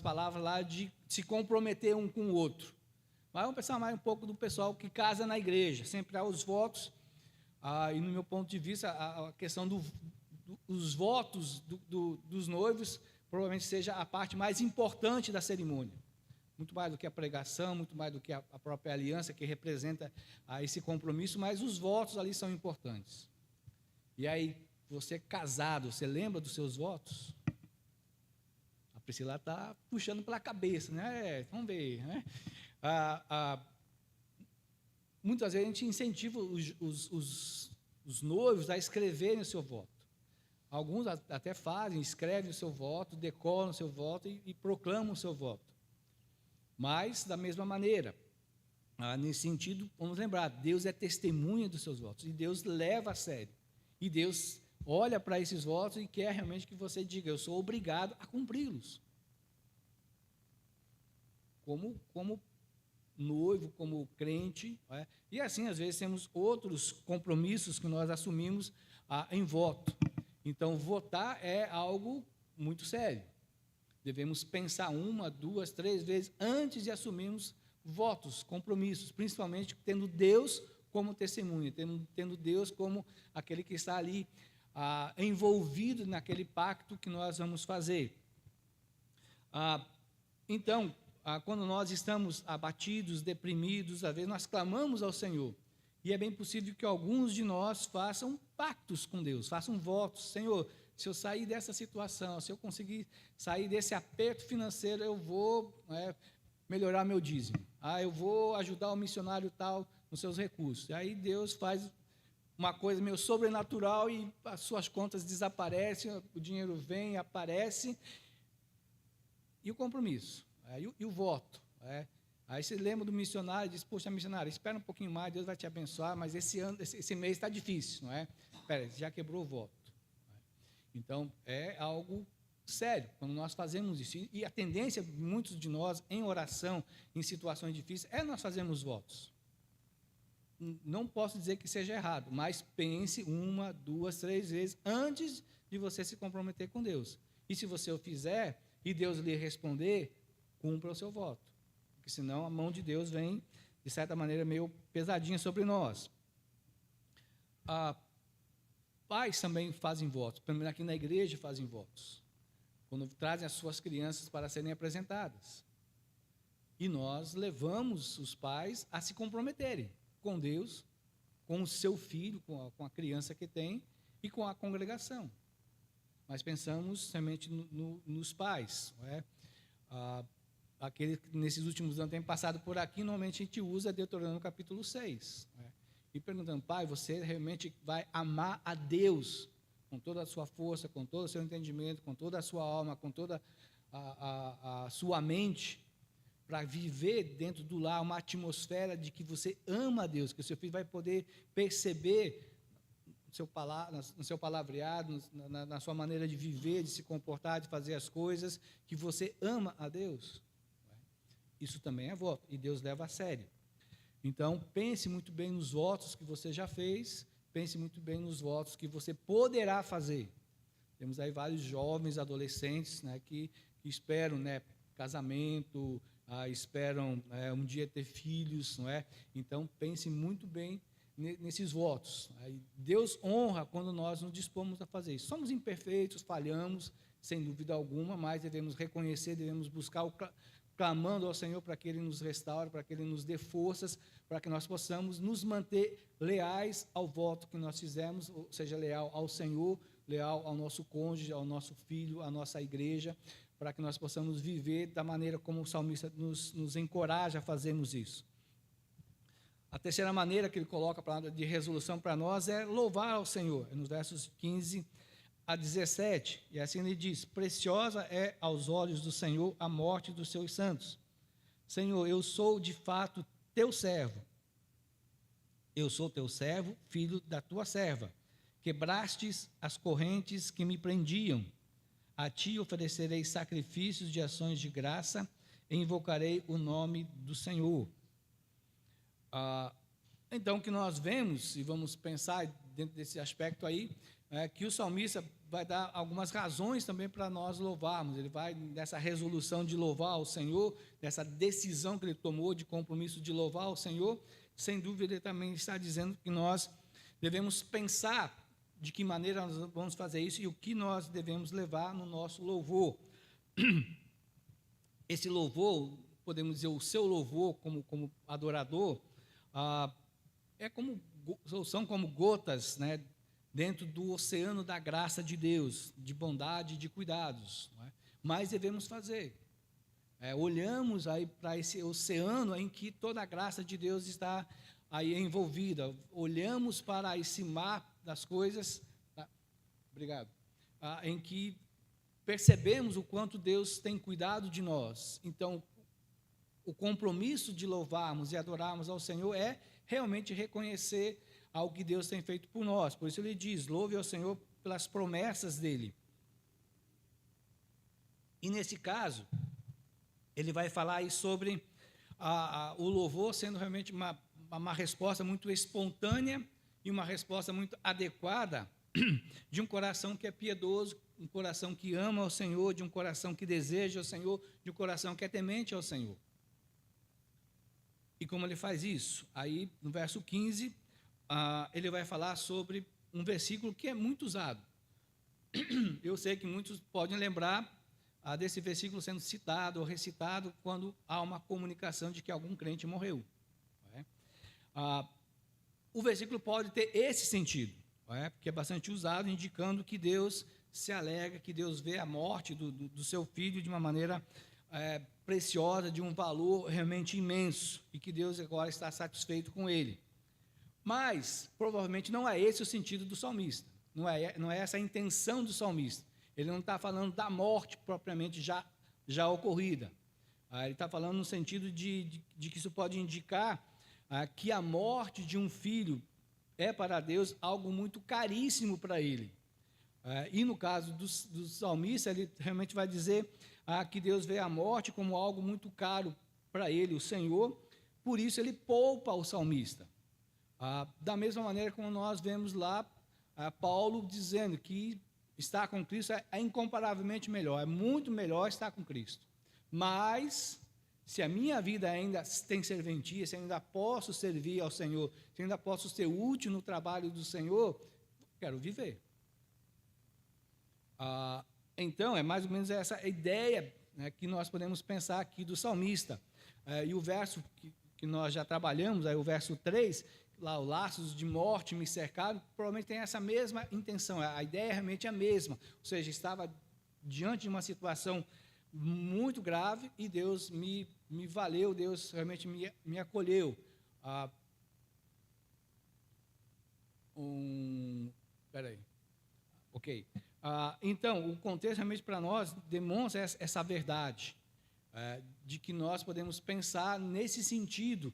palavras lá de se comprometer um com o outro. Mas vamos pensar mais um pouco do pessoal que casa na igreja, sempre há os votos, e no meu ponto de vista, a questão dos votos dos noivos provavelmente seja a parte mais importante da cerimônia. Muito mais do que a pregação, muito mais do que a própria aliança que representa esse compromisso, mas os votos ali são importantes. E aí, você casado, você lembra dos seus votos? A Priscila está puxando pela cabeça, né? Vamos ver, né? Muitas vezes a gente incentiva os noivos a escreverem o seu voto. Alguns até fazem, escrevem o seu voto, decoram o seu voto e proclamam o seu voto. Mas, da mesma maneira, nesse sentido, vamos lembrar, Deus é testemunha dos seus votos, e Deus leva a sério. E Deus olha para esses votos e quer realmente que você diga, eu sou obrigado a cumpri-los. Como noivo, como crente, não é? E assim, às vezes, temos outros compromissos que nós assumimos em voto. Então, votar é algo muito sério. Devemos pensar 1, 2, 3 vezes antes de assumirmos votos, compromissos, principalmente tendo Deus como testemunha, tendo Deus como aquele que está ali envolvido naquele pacto que nós vamos fazer. Então, quando nós estamos abatidos, deprimidos, às vezes nós clamamos ao Senhor. E é bem possível que alguns de nós façam pactos com Deus, façam votos. Senhor, se eu sair dessa situação, se eu conseguir sair desse aperto financeiro, eu vou melhorar meu dízimo. Eu vou ajudar o missionário tal nos seus recursos. E aí Deus faz uma coisa meio sobrenatural e as suas contas desaparecem, o dinheiro vem, aparece. E o compromisso? E o voto? Aí você lembra do missionário e diz, poxa, missionário, espera um pouquinho mais, Deus vai te abençoar, mas esse mês está difícil, não é? Espera, já quebrou o voto. Então, é algo sério, quando nós fazemos isso. E a tendência, muitos de nós, em oração, em situações difíceis, é nós fazermos votos. Não posso dizer que seja errado, mas pense 1, 2, 3 vezes antes de você se comprometer com Deus. E se você o fizer, e Deus lhe responder, cumpra o seu voto. Porque senão a mão de Deus vem, de certa maneira, meio pesadinha sobre nós. Pais também fazem votos, pelo menos aqui na igreja fazem votos, quando trazem as suas crianças para serem apresentadas. E nós levamos os pais a se comprometerem com Deus, com o seu filho, com a criança que tem e com a congregação. Mas pensamos somente nos pais, não é? Aquele que nesses últimos anos tem passado por aqui, normalmente a gente usa Deuteronômio capítulo 6. Não é? E perguntando, pai, você realmente vai amar a Deus com toda a sua força, com todo o seu entendimento, com toda a sua alma, com toda a sua mente, para viver dentro do lar uma atmosfera de que você ama a Deus, que o seu filho vai poder perceber no seu palavreado, na sua maneira de viver, de se comportar, de fazer as coisas, que você ama a Deus. Isso também é voto, e Deus leva a sério. Então, pense muito bem nos votos que você já fez, pense muito bem nos votos que você poderá fazer. Temos aí vários jovens, adolescentes, né, que esperam, né, casamento, esperam um dia ter filhos, não é? Então, pense muito bem nesses votos. Deus honra quando nós nos dispomos a fazer isso. Somos imperfeitos, falhamos, sem dúvida alguma, mas devemos reconhecer, devemos buscar clamando ao Senhor para que Ele nos restaure, para que Ele nos dê forças, para que nós possamos nos manter leais ao voto que nós fizemos, ou seja, leal ao Senhor, leal ao nosso cônjuge, ao nosso filho, à nossa igreja, para que nós possamos viver da maneira como o salmista nos encoraja a fazermos isso. A terceira maneira que ele coloca de resolução para nós é louvar ao Senhor, nos versos 15 a 17, e assim ele diz, preciosa é aos olhos do Senhor a morte dos seus santos. Senhor, eu sou de fato teu servo. Eu sou teu servo, filho da tua serva. Quebrastes as correntes que me prendiam. A ti oferecerei sacrifícios de ações de graça e invocarei o nome do Senhor. Então, o que nós vemos, e vamos pensar dentro desse aspecto aí, é que o salmista vai dar algumas razões também para nós louvarmos. Ele vai nessa resolução de louvar ao Senhor, nessa decisão que ele tomou de compromisso de louvar ao Senhor. Sem dúvida, ele também está dizendo que nós devemos pensar de que maneira nós vamos fazer isso e o que nós devemos levar no nosso louvor. Esse louvor, podemos dizer, o seu louvor como adorador, são como gotas, né, dentro do oceano da graça de Deus, de bondade e de cuidados. Não é? Mas devemos fazer. Olhamos aí para esse oceano em que toda a graça de Deus está aí envolvida. Olhamos para esse mar das coisas, obrigado, em que percebemos o quanto Deus tem cuidado de nós. Então, o compromisso de louvarmos e adorarmos ao Senhor é realmente reconhecer algo que Deus tem feito por nós. Por isso ele diz, louve ao Senhor pelas promessas dele. E nesse caso, ele vai falar aí sobre o louvor sendo realmente uma resposta muito espontânea e uma resposta muito adequada de um coração que é piedoso, um coração que ama ao Senhor, de um coração que deseja ao Senhor, de um coração que é temente ao Senhor. E como ele faz isso? Aí, no verso 15, ele vai falar sobre um versículo que é muito usado. Eu sei que muitos podem lembrar desse versículo sendo citado ou recitado quando há uma comunicação de que algum crente morreu. O versículo pode ter esse sentido, porque é bastante usado, indicando que Deus se alegra, que Deus vê a morte do seu filho de uma maneira preciosa, de um valor realmente imenso, e que Deus agora está satisfeito com ele. Mas, provavelmente, não é esse o sentido do salmista, não é essa a intenção do salmista. Ele não está falando da morte propriamente já ocorrida. Ele está falando no sentido de que isso pode indicar que a morte de um filho é para Deus algo muito caríssimo para ele. E no caso do salmista, ele realmente vai dizer que Deus vê a morte como algo muito caro para ele, o Senhor, por isso ele poupa o salmista. Da mesma maneira como nós vemos lá Paulo dizendo que estar com Cristo é incomparavelmente melhor, é muito melhor estar com Cristo. Mas, se a minha vida ainda tem serventia, se ainda posso servir ao Senhor, se ainda posso ser útil no trabalho do Senhor, quero viver. Então, é mais ou menos essa ideia, né, que nós podemos pensar aqui do salmista. E o verso que nós já trabalhamos, aí o verso 3, lá, os laços de morte me cercaram, provavelmente tem essa mesma intenção, a ideia é realmente a mesma, ou seja, estava diante de uma situação muito grave e Deus me valeu, Deus realmente me acolheu. Ok. Então, o contexto realmente para nós demonstra essa verdade, de que nós podemos pensar nesse sentido,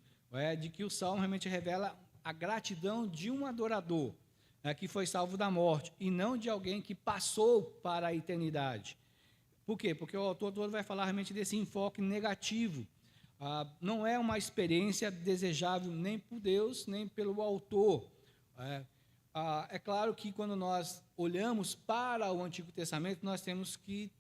de que o Salmo realmente revela a gratidão de um adorador, que foi salvo da morte, e não de alguém que passou para a eternidade. Por quê? Porque o autor todo vai falar realmente desse enfoque negativo. Não é uma experiência desejável nem por Deus, nem pelo autor. É claro que quando nós olhamos para o Antigo Testamento, nós temos que,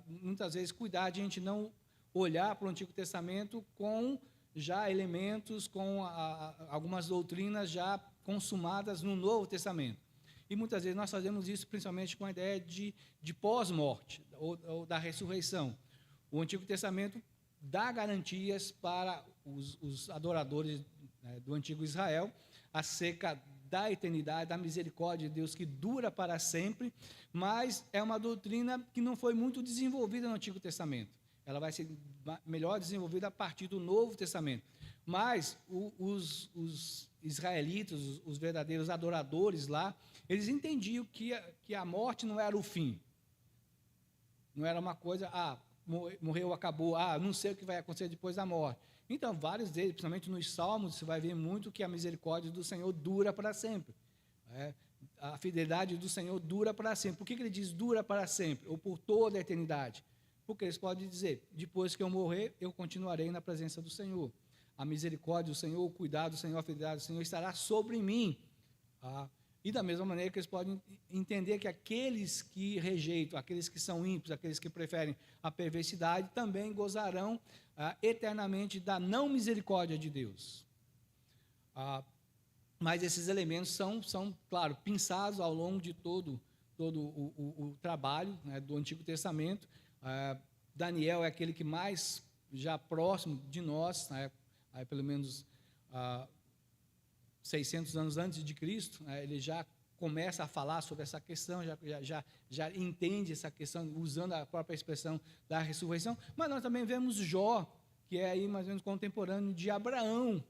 muitas vezes, cuidar de a gente não olhar para o Antigo Testamento com já elementos, com algumas doutrinas já consumadas no Novo Testamento. E muitas vezes nós fazemos isso principalmente com a ideia de pós-morte, ou da ressurreição. O Antigo Testamento dá garantias para os adoradores, do Antigo Israel acerca da eternidade, da misericórdia de Deus que dura para sempre, mas é uma doutrina que não foi muito desenvolvida no Antigo Testamento. Ela vai ser melhor desenvolvida a partir do Novo Testamento. Mas os israelitas, os verdadeiros adoradores lá, eles entendiam que a morte não era o fim. Não era uma coisa, morreu, acabou, não sei o que vai acontecer depois da morte. Então, vários deles, principalmente nos Salmos, você vai ver muito que a misericórdia do Senhor dura para sempre. A fidelidade do Senhor dura para sempre. Por que ele diz dura para sempre? Ou por toda a eternidade? Porque eles podem dizer, depois que eu morrer, eu continuarei na presença do Senhor. A misericórdia do Senhor, o cuidado do Senhor, a fidelidade do Senhor estará sobre mim. E da mesma maneira que eles podem entender que aqueles que rejeitam, aqueles que são ímpios, aqueles que preferem a perversidade, também gozarão eternamente da não misericórdia de Deus. Mas esses elementos são, claro, pensados ao longo de todo o trabalho, né, do Antigo Testamento. Daniel é aquele que mais já próximo de nós, né, pelo menos 600 anos antes de Cristo, né, ele já começa a falar sobre essa questão, já entende essa questão, usando a própria expressão da ressurreição. Mas nós também vemos Jó, que é aí mais ou menos contemporâneo de Abraão.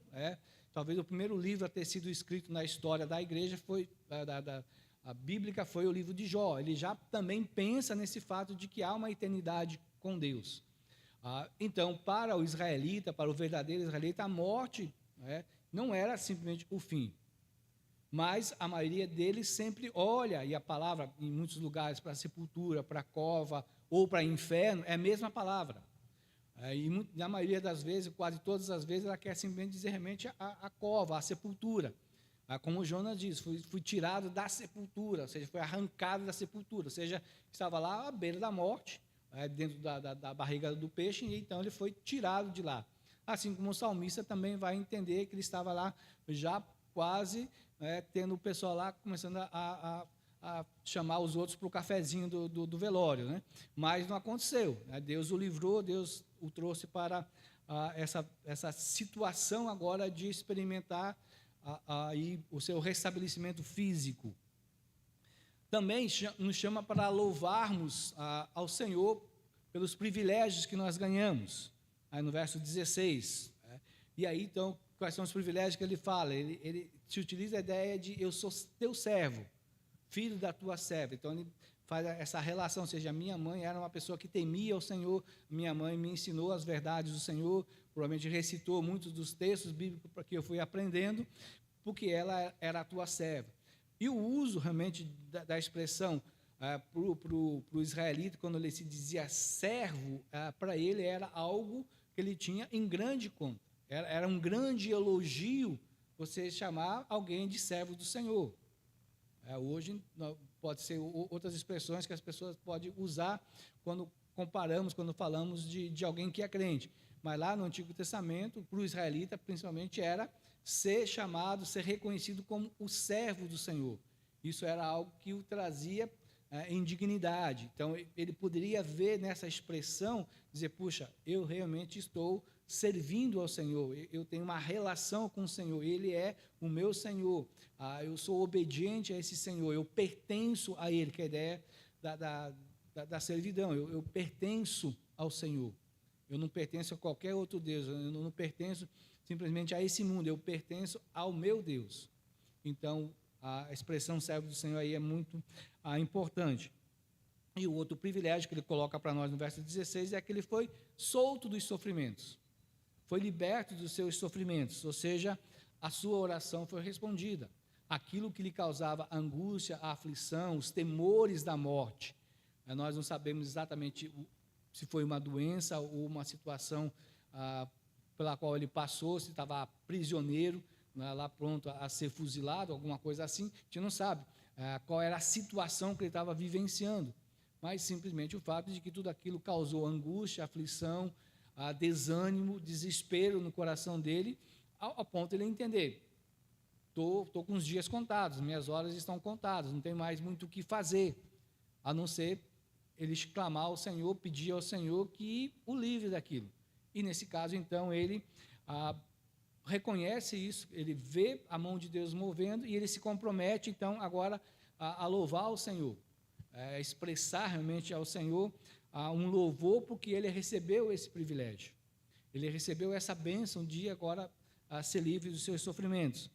Talvez o primeiro livro a ter sido escrito na história da igreja a bíblica foi o livro de Jó. Ele já também pensa nesse fato de que há uma eternidade com Deus. Então, para o israelita, para o verdadeiro israelita, a morte não era simplesmente o fim. mas a maioria deles sempre olha, e a palavra, em muitos lugares, para sepultura, para cova ou para inferno, é a mesma palavra. E na maioria das vezes, quase todas as vezes, ela quer simplesmente dizer realmente a cova, a sepultura. Como Jonas diz, fui tirado da sepultura, ou seja, foi arrancado da sepultura, ou seja, estava lá à beira da morte, dentro da barriga do peixe, e então ele foi tirado de lá. Assim como o salmista também vai entender que ele estava lá já quase tendo o pessoal lá começando a chamar os outros para o cafezinho do velório, né? Mas não aconteceu, né? Deus o livrou, Deus o trouxe para essa situação agora de experimentar aí o seu restabelecimento físico. Também nos chama para louvarmos ao Senhor pelos privilégios que nós ganhamos, aí no verso 16. E aí, então, quais são os privilégios que ele fala? Ele se utiliza a ideia de eu sou teu servo, filho da tua serva. Então, ele faz essa relação, ou seja, minha mãe era uma pessoa que temia o Senhor, minha mãe me ensinou as verdades do Senhor, provavelmente recitou muitos dos textos bíblicos que eu fui aprendendo, porque ela era a tua serva. E o uso realmente da expressão para o israelita, quando ele se dizia servo, para ele era algo que ele tinha em grande conta. Era um grande elogio você chamar alguém de servo do Senhor. Hoje pode ser outras expressões que as pessoas podem usar quando comparamos, quando falamos de alguém que é crente. Mas lá no Antigo Testamento, para o israelita, principalmente, era ser chamado, ser reconhecido como o servo do Senhor. Isso era algo que o trazia em dignidade. Então, ele poderia ver nessa expressão, dizer, puxa, eu realmente estou servindo ao Senhor, eu tenho uma relação com o Senhor, Ele é o meu Senhor, eu sou obediente a esse Senhor, eu pertenço a Ele, que é a ideia da servidão, eu pertenço ao Senhor, eu não pertenço a qualquer outro Deus, eu não pertenço simplesmente a esse mundo, eu pertenço ao meu Deus. Então, a expressão servo do Senhor aí é muito importante. E o outro privilégio que ele coloca para nós no verso 16 é que ele foi solto dos sofrimentos, foi liberto dos seus sofrimentos, ou seja, a sua oração foi respondida. Aquilo que lhe causava angústia, a aflição, os temores da morte, nós não sabemos exatamente se foi uma doença ou uma situação pela qual ele passou, se estava prisioneiro, lá pronto a ser fuzilado, alguma coisa assim, a gente não sabe qual era a situação que ele estava vivenciando, mas simplesmente o fato de que tudo aquilo causou angústia, aflição, desânimo, desespero no coração dele, ao ponto de ele entender, estou com os dias contados, minhas horas estão contadas, não tem mais muito o que fazer, a não ser ele clamar ao Senhor, pedir ao Senhor que o livre daquilo. E nesse caso, então, ele reconhece isso, ele vê a mão de Deus movendo e ele se compromete, então, agora a louvar ao Senhor, expressar realmente ao Senhor um louvor, porque ele recebeu esse privilégio, ele recebeu essa bênção de agora ser livre dos seus sofrimentos.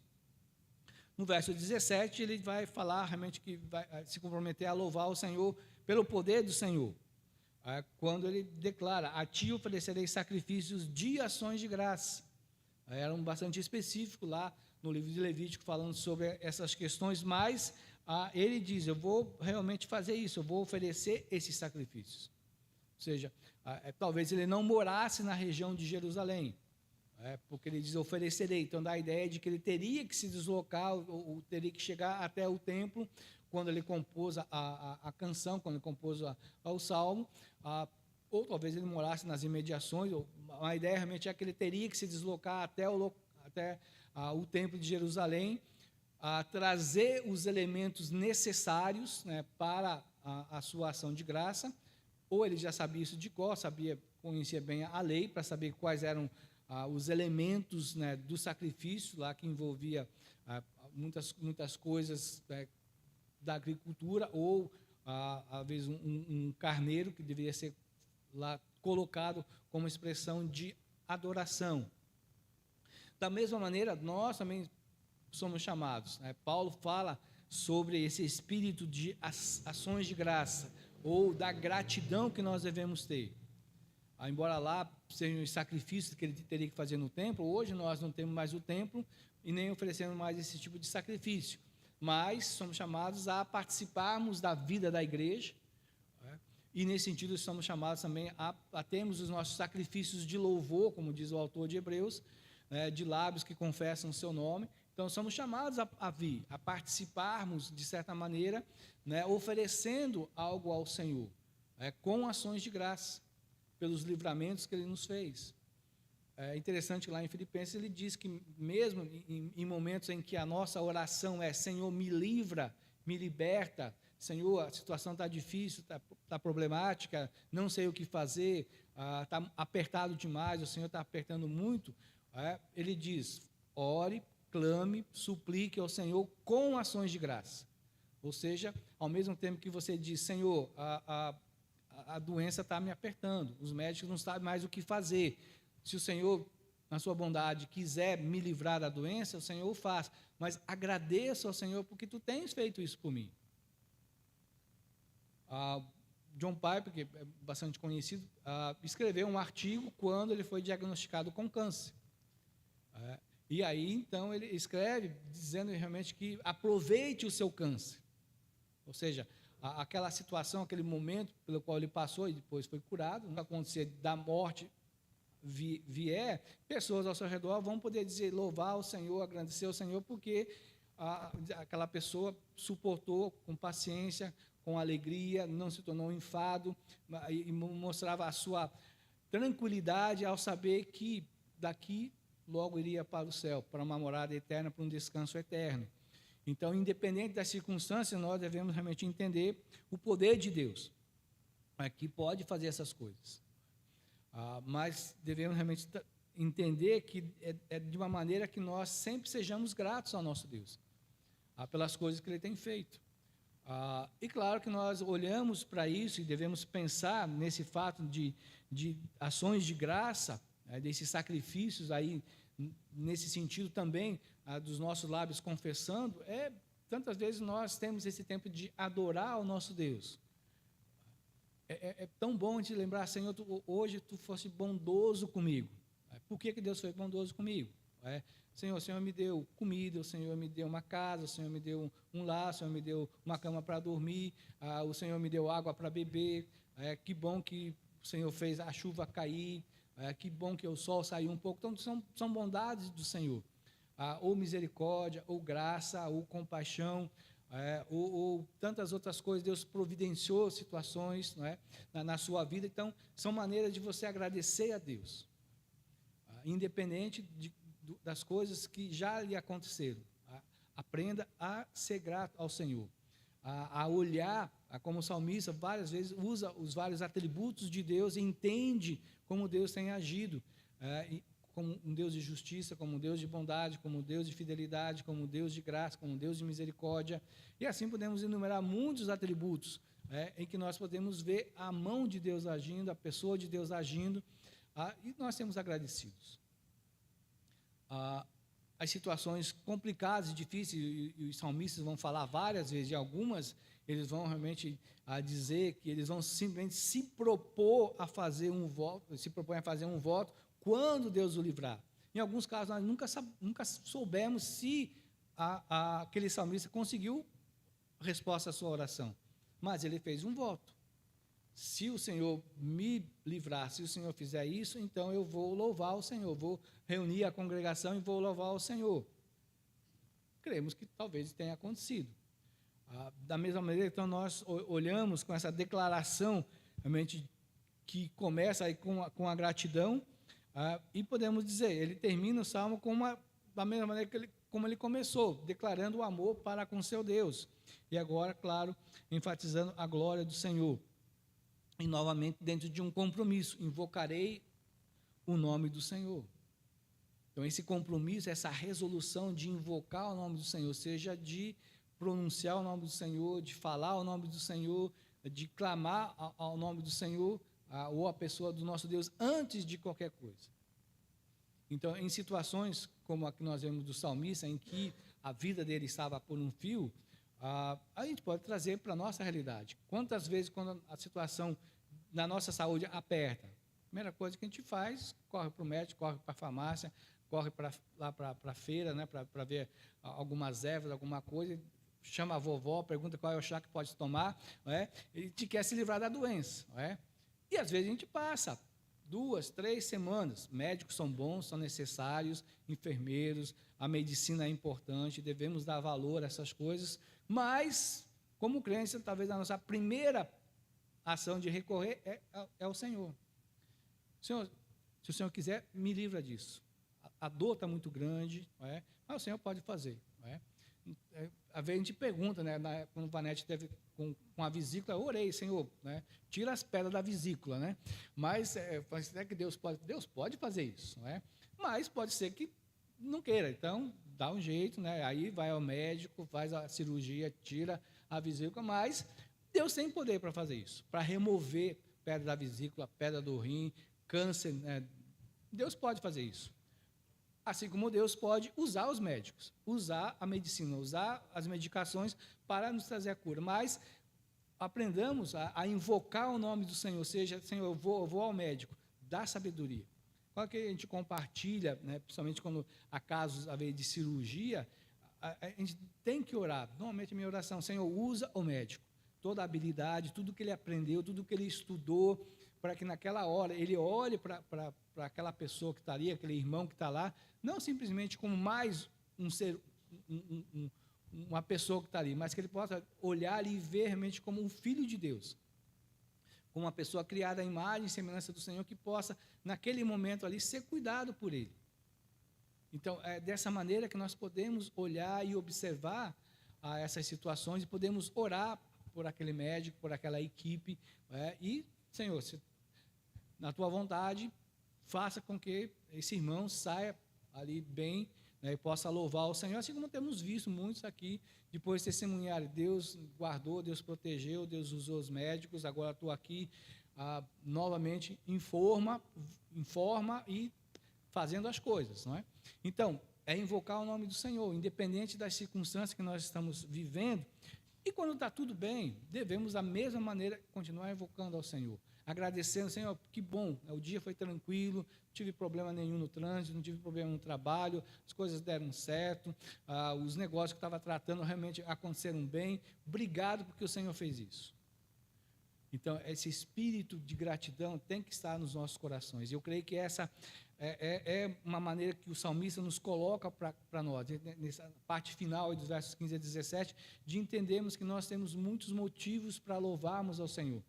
No verso 17, ele vai falar realmente que vai se comprometer a louvar o Senhor pelo poder do Senhor, quando ele declara, a ti oferecerei sacrifícios de ações de graça. Era bastante específico lá no livro de Levítico, falando sobre essas questões, mas ele diz, eu vou realmente fazer isso, eu vou oferecer esses sacrifícios. Ou seja, talvez ele não morasse na região de Jerusalém, porque ele diz, oferecerei. Então, dá a ideia de que ele teria que se deslocar, ou teria que chegar até o templo, quando ele compôs a canção, quando ele compôs o salmo, ou talvez ele morasse nas imediações, a ideia realmente é que ele teria que se deslocar até o templo de Jerusalém, trazer os elementos necessários, né, para a sua ação de graça, ou ele já sabia isso de cor, conhecia bem a lei, para saber quais eram os elementos, né, do sacrifício, lá que envolvia muitas coisas da agricultura, ou às vezes um carneiro que deveria ser lá colocado como expressão de adoração. Da mesma maneira, nós também somos chamados, né? Paulo fala sobre esse espírito de ações de graça, ou da gratidão que nós devemos ter. Embora lá sejam os sacrifícios que ele teria que fazer no templo, hoje nós não temos mais o templo e nem oferecemos mais esse tipo de sacrifício. mas somos chamados a participarmos da vida da igreja, né? E nesse sentido somos chamados também a termos os nossos sacrifícios de louvor, como diz o autor de Hebreus, né, de lábios que confessam o seu nome. Então somos chamados a vir, a participarmos de certa maneira, né, oferecendo algo ao Senhor, com ações de graça, pelos livramentos que Ele nos fez. É interessante que lá em Filipenses ele diz que mesmo em momentos em que a nossa oração é Senhor, me livra, me liberta, Senhor, a situação está difícil, está problemática, não sei o que fazer, está apertado demais, o Senhor está apertando muito, ele diz, ore, clame, suplique ao Senhor com ações de graça. Ou seja, ao mesmo tempo que você diz, Senhor, a doença está me apertando, os médicos não sabem mais o que fazer. Se o Senhor, na sua bondade, quiser me livrar da doença, o Senhor o faz. Mas agradeço ao Senhor porque tu tens feito isso por mim. John Piper, que é bastante conhecido, escreveu um artigo quando ele foi diagnosticado com câncer. E aí, então, ele escreve dizendo realmente que aproveite o seu câncer. Ou seja, aquela situação, aquele momento pelo qual ele passou e depois foi curado, não vai acontecer da morte vier, pessoas ao seu redor vão poder dizer, louvar o Senhor, agradecer ao Senhor, porque aquela pessoa suportou com paciência, com alegria, não se tornou um enfado, e mostrava a sua tranquilidade ao saber que daqui logo iria para o céu, para uma morada eterna, para um descanso eterno. Então, independente das circunstâncias, nós devemos realmente entender o poder de Deus, que pode fazer essas coisas. Mas devemos realmente entender que é de uma maneira que nós sempre sejamos gratos ao nosso Deus, pelas coisas que Ele tem feito. E claro que nós olhamos para isso e devemos pensar nesse fato de ações de graça, desses sacrifícios aí, nesse sentido também, dos nossos lábios confessando, tantas vezes nós temos esse tempo de adorar o nosso Deus. É tão bom te lembrar, Senhor, hoje tu foste bondoso comigo. Por que Deus foi bondoso comigo? Senhor, o Senhor me deu comida, o Senhor me deu uma casa, o Senhor me deu um lar, o Senhor me deu uma cama para dormir, o Senhor me deu água para beber, que bom que o Senhor fez a chuva cair, que bom que o sol saiu um pouco. Então, são bondades do Senhor, ou misericórdia, ou graça, ou compaixão, ou tantas outras coisas. Deus providenciou situações, não é, na sua vida. Então, são maneiras de você agradecer a Deus, independente das coisas que já lhe aconteceram. Aprenda a ser grato ao Senhor, a olhar, como o salmista várias vezes usa os vários atributos de Deus e entende como Deus tem agido, como um Deus de justiça, como um Deus de bondade, como um Deus de fidelidade, como um Deus de graça, como um Deus de misericórdia. E assim podemos enumerar muitos atributos em que nós podemos ver a mão de Deus agindo, a pessoa de Deus agindo, e nós temos agradecidos. As situações complicadas e difíceis, e os salmistas vão falar várias vezes, e algumas eles vão realmente dizer que eles vão simplesmente se propor a fazer um voto, se propõem a fazer um voto quando Deus o livrar. Em alguns casos, nós nunca soubemos se aquele salmista conseguiu resposta à sua oração, mas ele fez um voto. Se o Senhor me livrar, se o Senhor fizer isso, então eu vou louvar o Senhor, vou reunir a congregação e vou louvar o Senhor. Cremos que talvez tenha acontecido. Da mesma maneira, então, nós olhamos com essa declaração, realmente, que começa aí com a gratidão, e podemos dizer, ele termina o Salmo da mesma maneira como ele começou, declarando o amor para com seu Deus. E agora, claro, enfatizando a glória do Senhor. E novamente dentro de um compromisso, invocarei o nome do Senhor. Então esse compromisso, essa resolução de invocar o nome do Senhor, seja de pronunciar o nome do Senhor, de falar o nome do Senhor, de clamar ao nome do Senhor, ou a pessoa do nosso Deus, antes de qualquer coisa. Então, em situações como a que nós vemos do salmista, em que a vida dele estava por um fio, a gente pode trazer para a nossa realidade. Quantas vezes, quando a situação na nossa saúde aperta, a primeira coisa que a gente faz, corre para o médico, corre para a farmácia, corre lá para a feira, né, para ver algumas ervas, alguma coisa, chama a vovó, pergunta qual é o chá que pode tomar, não é? Ele te quer se livrar da doença, não é? E às vezes a gente passa 2, 3 semanas. Médicos são bons, são necessários, enfermeiros, a medicina é importante, devemos dar valor a essas coisas, mas, como crente, talvez a nossa primeira ação de recorrer é o Senhor. Senhor, se o Senhor quiser, me livra disso. A dor está muito grande, não é? Mas o Senhor pode fazer. Não é? Às vezes a gente pergunta, né, quando o Vanete teve com a vesícula, eu orei, Senhor, né, tira as pedras da vesícula, né? Mas será que Deus pode fazer isso, não é? Mas pode ser que não queira, então dá um jeito, né? Aí vai ao médico, faz a cirurgia, tira a vesícula, mas Deus tem poder para fazer isso, para remover pedra da vesícula, pedra do rim, câncer, né? Deus pode fazer isso. Assim como Deus pode usar os médicos, usar a medicina, usar as medicações para nos trazer a cura. Mas aprendamos a invocar o nome do Senhor, ou seja, Senhor, eu vou ao médico, dá sabedoria. Quando que a gente compartilha, né, principalmente quando há casos de cirurgia, a gente tem que orar. Normalmente a minha oração, Senhor, usa o médico, toda a habilidade, tudo que ele aprendeu, tudo que ele estudou, para que naquela hora ele olhe para aquela pessoa que está ali, aquele irmão que está lá, não simplesmente como mais um ser, uma pessoa que está ali, mas que ele possa olhar ali e ver realmente como um filho de Deus, como uma pessoa criada à imagem e semelhança do Senhor, que possa, naquele momento ali, ser cuidado por ele. Então, é dessa maneira que nós podemos olhar e observar essas situações e podemos orar por aquele médico, por aquela equipe, e, Senhor, se na tua vontade, faça com que esse irmão saia ali bem, né, e possa louvar o Senhor, assim como temos visto muitos aqui, depois de testemunhar, Deus guardou, Deus protegeu, Deus usou os médicos, agora estou aqui, novamente, informa e fazendo as coisas, não é? Então, é invocar o nome do Senhor, independente das circunstâncias que nós estamos vivendo, e quando está tudo bem, devemos, da mesma maneira, continuar invocando ao Senhor, agradecendo, Senhor, que bom, o dia foi tranquilo, não tive problema nenhum no trânsito, não tive problema no trabalho, as coisas deram certo, os negócios que estava tratando realmente aconteceram bem, obrigado porque o Senhor fez isso. Então, esse espírito de gratidão tem que estar nos nossos corações. Eu creio que essa é uma maneira que o salmista nos coloca para nós, nessa parte final dos versos 15 a 17, de entendermos que nós temos muitos motivos para louvarmos ao Senhor.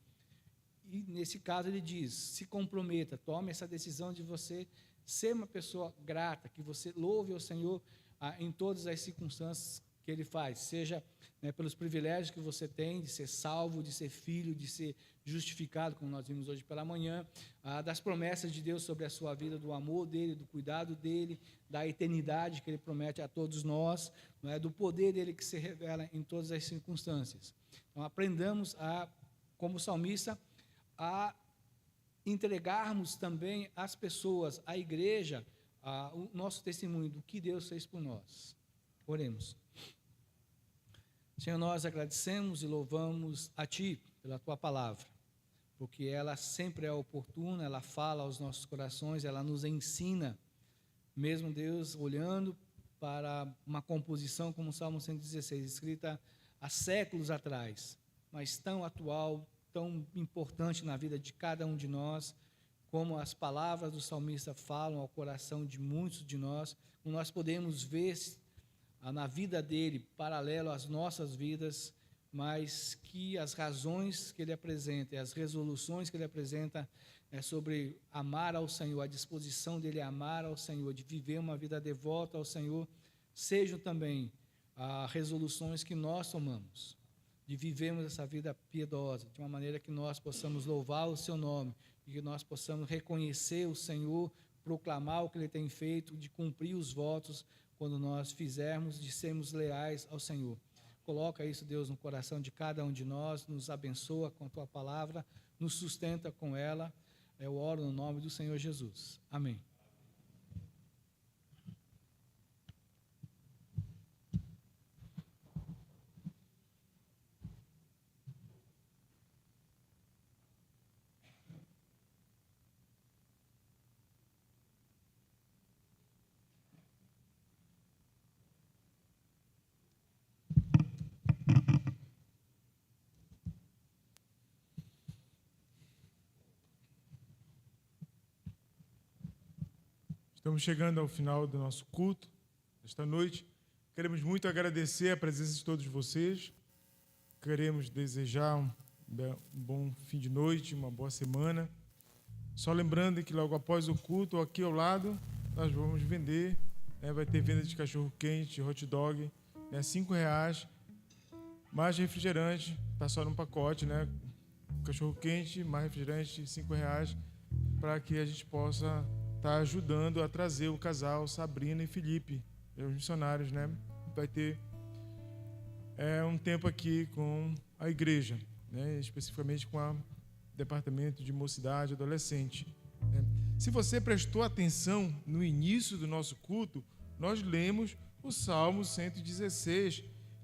E, nesse caso, ele diz, se comprometa, tome essa decisão de você ser uma pessoa grata, que você louve ao Senhor em todas as circunstâncias que Ele faz, seja, né, pelos privilégios que você tem de ser salvo, de ser filho, de ser justificado, como nós vimos hoje pela manhã, das promessas de Deus sobre a sua vida, do amor dEle, do cuidado dEle, da eternidade que Ele promete a todos nós, não é, do poder dEle que se revela em todas as circunstâncias. Então, aprendamos como salmista, a entregarmos também às pessoas, à igreja, o nosso testemunho do que Deus fez por nós. Oremos. Senhor, nós agradecemos e louvamos a Ti pela Tua palavra, porque ela sempre é oportuna, ela fala aos nossos corações, ela nos ensina, mesmo Deus olhando para uma composição como o Salmo 116, escrita há séculos atrás, mas tão atual, tão importante na vida de cada um de nós, como as palavras do salmista falam ao coração de muitos de nós, como nós podemos ver na vida dele, paralelo às nossas vidas, mas que as razões que ele apresenta, as resoluções que ele apresenta sobre amar ao Senhor, a disposição dele a amar ao Senhor, de viver uma vida devota ao Senhor, sejam também resoluções que nós tomamos, de vivermos essa vida piedosa, de uma maneira que nós possamos louvar o seu nome, e que nós possamos reconhecer o Senhor, proclamar o que Ele tem feito, de cumprir os votos, quando nós fizermos, de sermos leais ao Senhor. Coloca isso, Deus, no coração de cada um de nós, nos abençoa com a Tua palavra, nos sustenta com ela. Eu oro no nome do Senhor Jesus. Amém. Estamos chegando ao final do nosso culto, esta noite. Queremos muito agradecer a presença de todos vocês. Queremos desejar um bom fim de noite, uma boa semana. Só lembrando que logo após o culto, aqui ao lado, nós vamos vender, né, vai ter venda de cachorro-quente, hot dog, né, R$5, mais refrigerante, está só num pacote, né? Cachorro-quente, mais refrigerante, R$5, para que a gente possa estar ajudando a trazer o casal Sabrina e Felipe, os missionários, né? Vai ter um tempo aqui com a igreja, né? Especificamente com o Departamento de Mocidade e Adolescente, né? Se você prestou atenção no início do nosso culto, nós lemos o Salmo 116,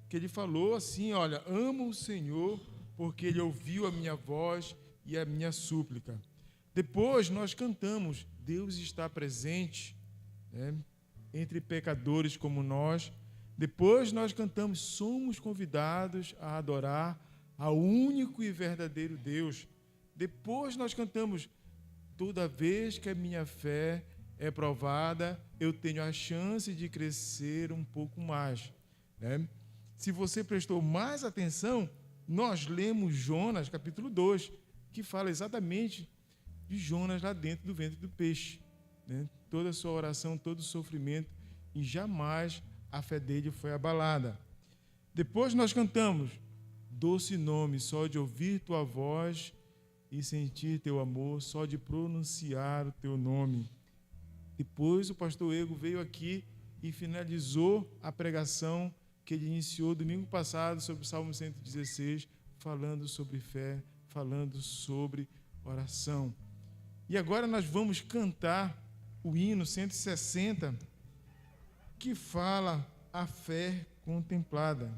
que ele falou assim, olha, amo o Senhor porque Ele ouviu a minha voz e a minha súplica. Depois nós cantamos, Deus está presente, né, entre pecadores como nós. Depois nós cantamos, somos convidados a adorar ao único e verdadeiro Deus. Depois nós cantamos, toda vez que a minha fé é provada, eu tenho a chance de crescer um pouco mais, né? Se você prestou mais atenção, nós lemos Jonas, capítulo 2, que fala exatamente de Jonas lá dentro do ventre do peixe, né? Toda a sua oração, todo o sofrimento, e jamais a fé dele foi abalada. Depois nós cantamos, doce nome, só de ouvir tua voz e sentir teu amor, só de pronunciar o teu nome. Depois o pastor Ego veio aqui e finalizou a pregação que ele iniciou domingo passado sobre o Salmo 116, falando sobre fé, falando sobre oração. E agora nós vamos cantar o hino 160, que fala a fé contemplada.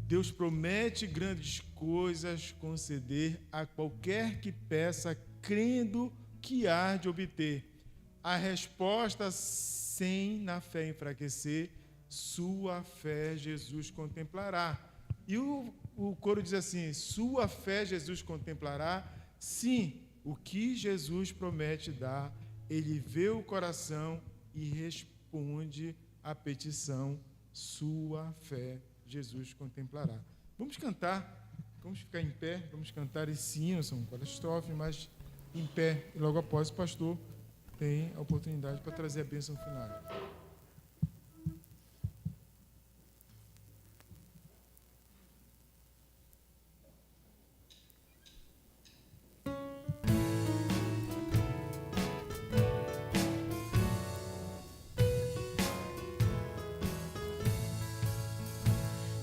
Deus promete grandes coisas conceder a qualquer que peça, crendo que há de obter. A resposta sem na fé enfraquecer, sua fé Jesus contemplará. E o coro diz assim, sua fé Jesus contemplará, sim, o que Jesus promete dar, ele vê o coração e responde à petição, sua fé Jesus contemplará. Vamos cantar, vamos ficar em pé, vamos cantar esse hino, são várias estrofes, mas em pé, e logo após o pastor tem a oportunidade para trazer a bênção final.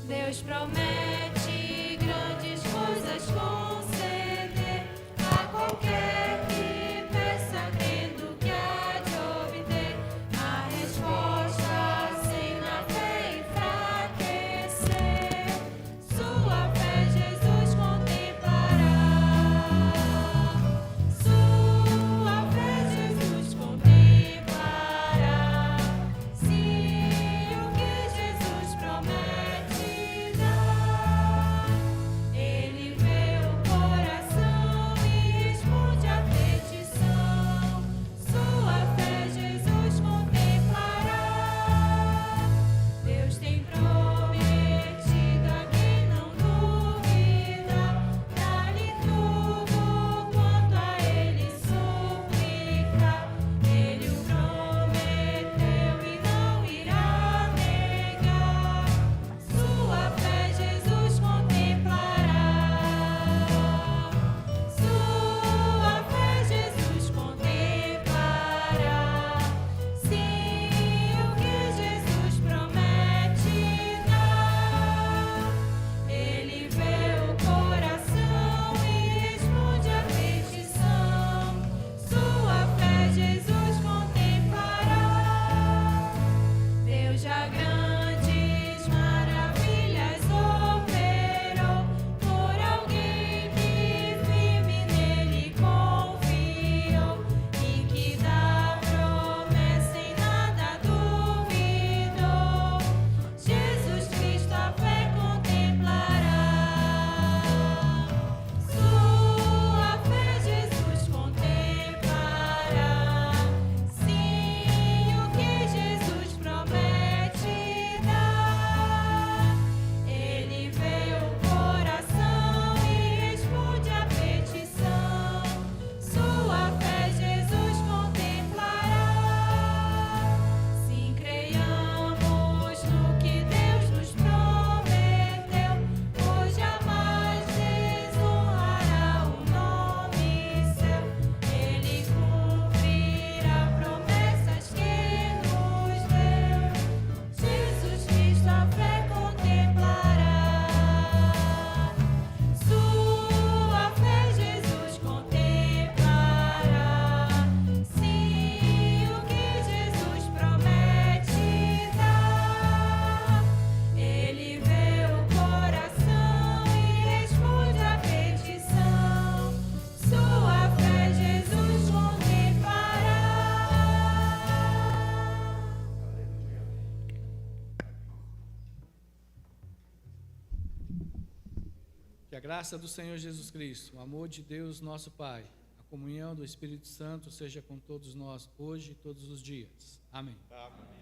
Deus promete grandes coisas conceder a qualquer que peça, crendo que há de obter. A resposta sem na fé enfraquecer, sua fé Jesus contemplará. Sua fé Jesus contemplará. Sim, o que Jesus promete. Ele vê o a graça do Senhor Jesus Cristo, o amor de Deus nosso Pai, a comunhão do Espírito Santo seja com todos nós hoje e todos os dias. Amém. Amém.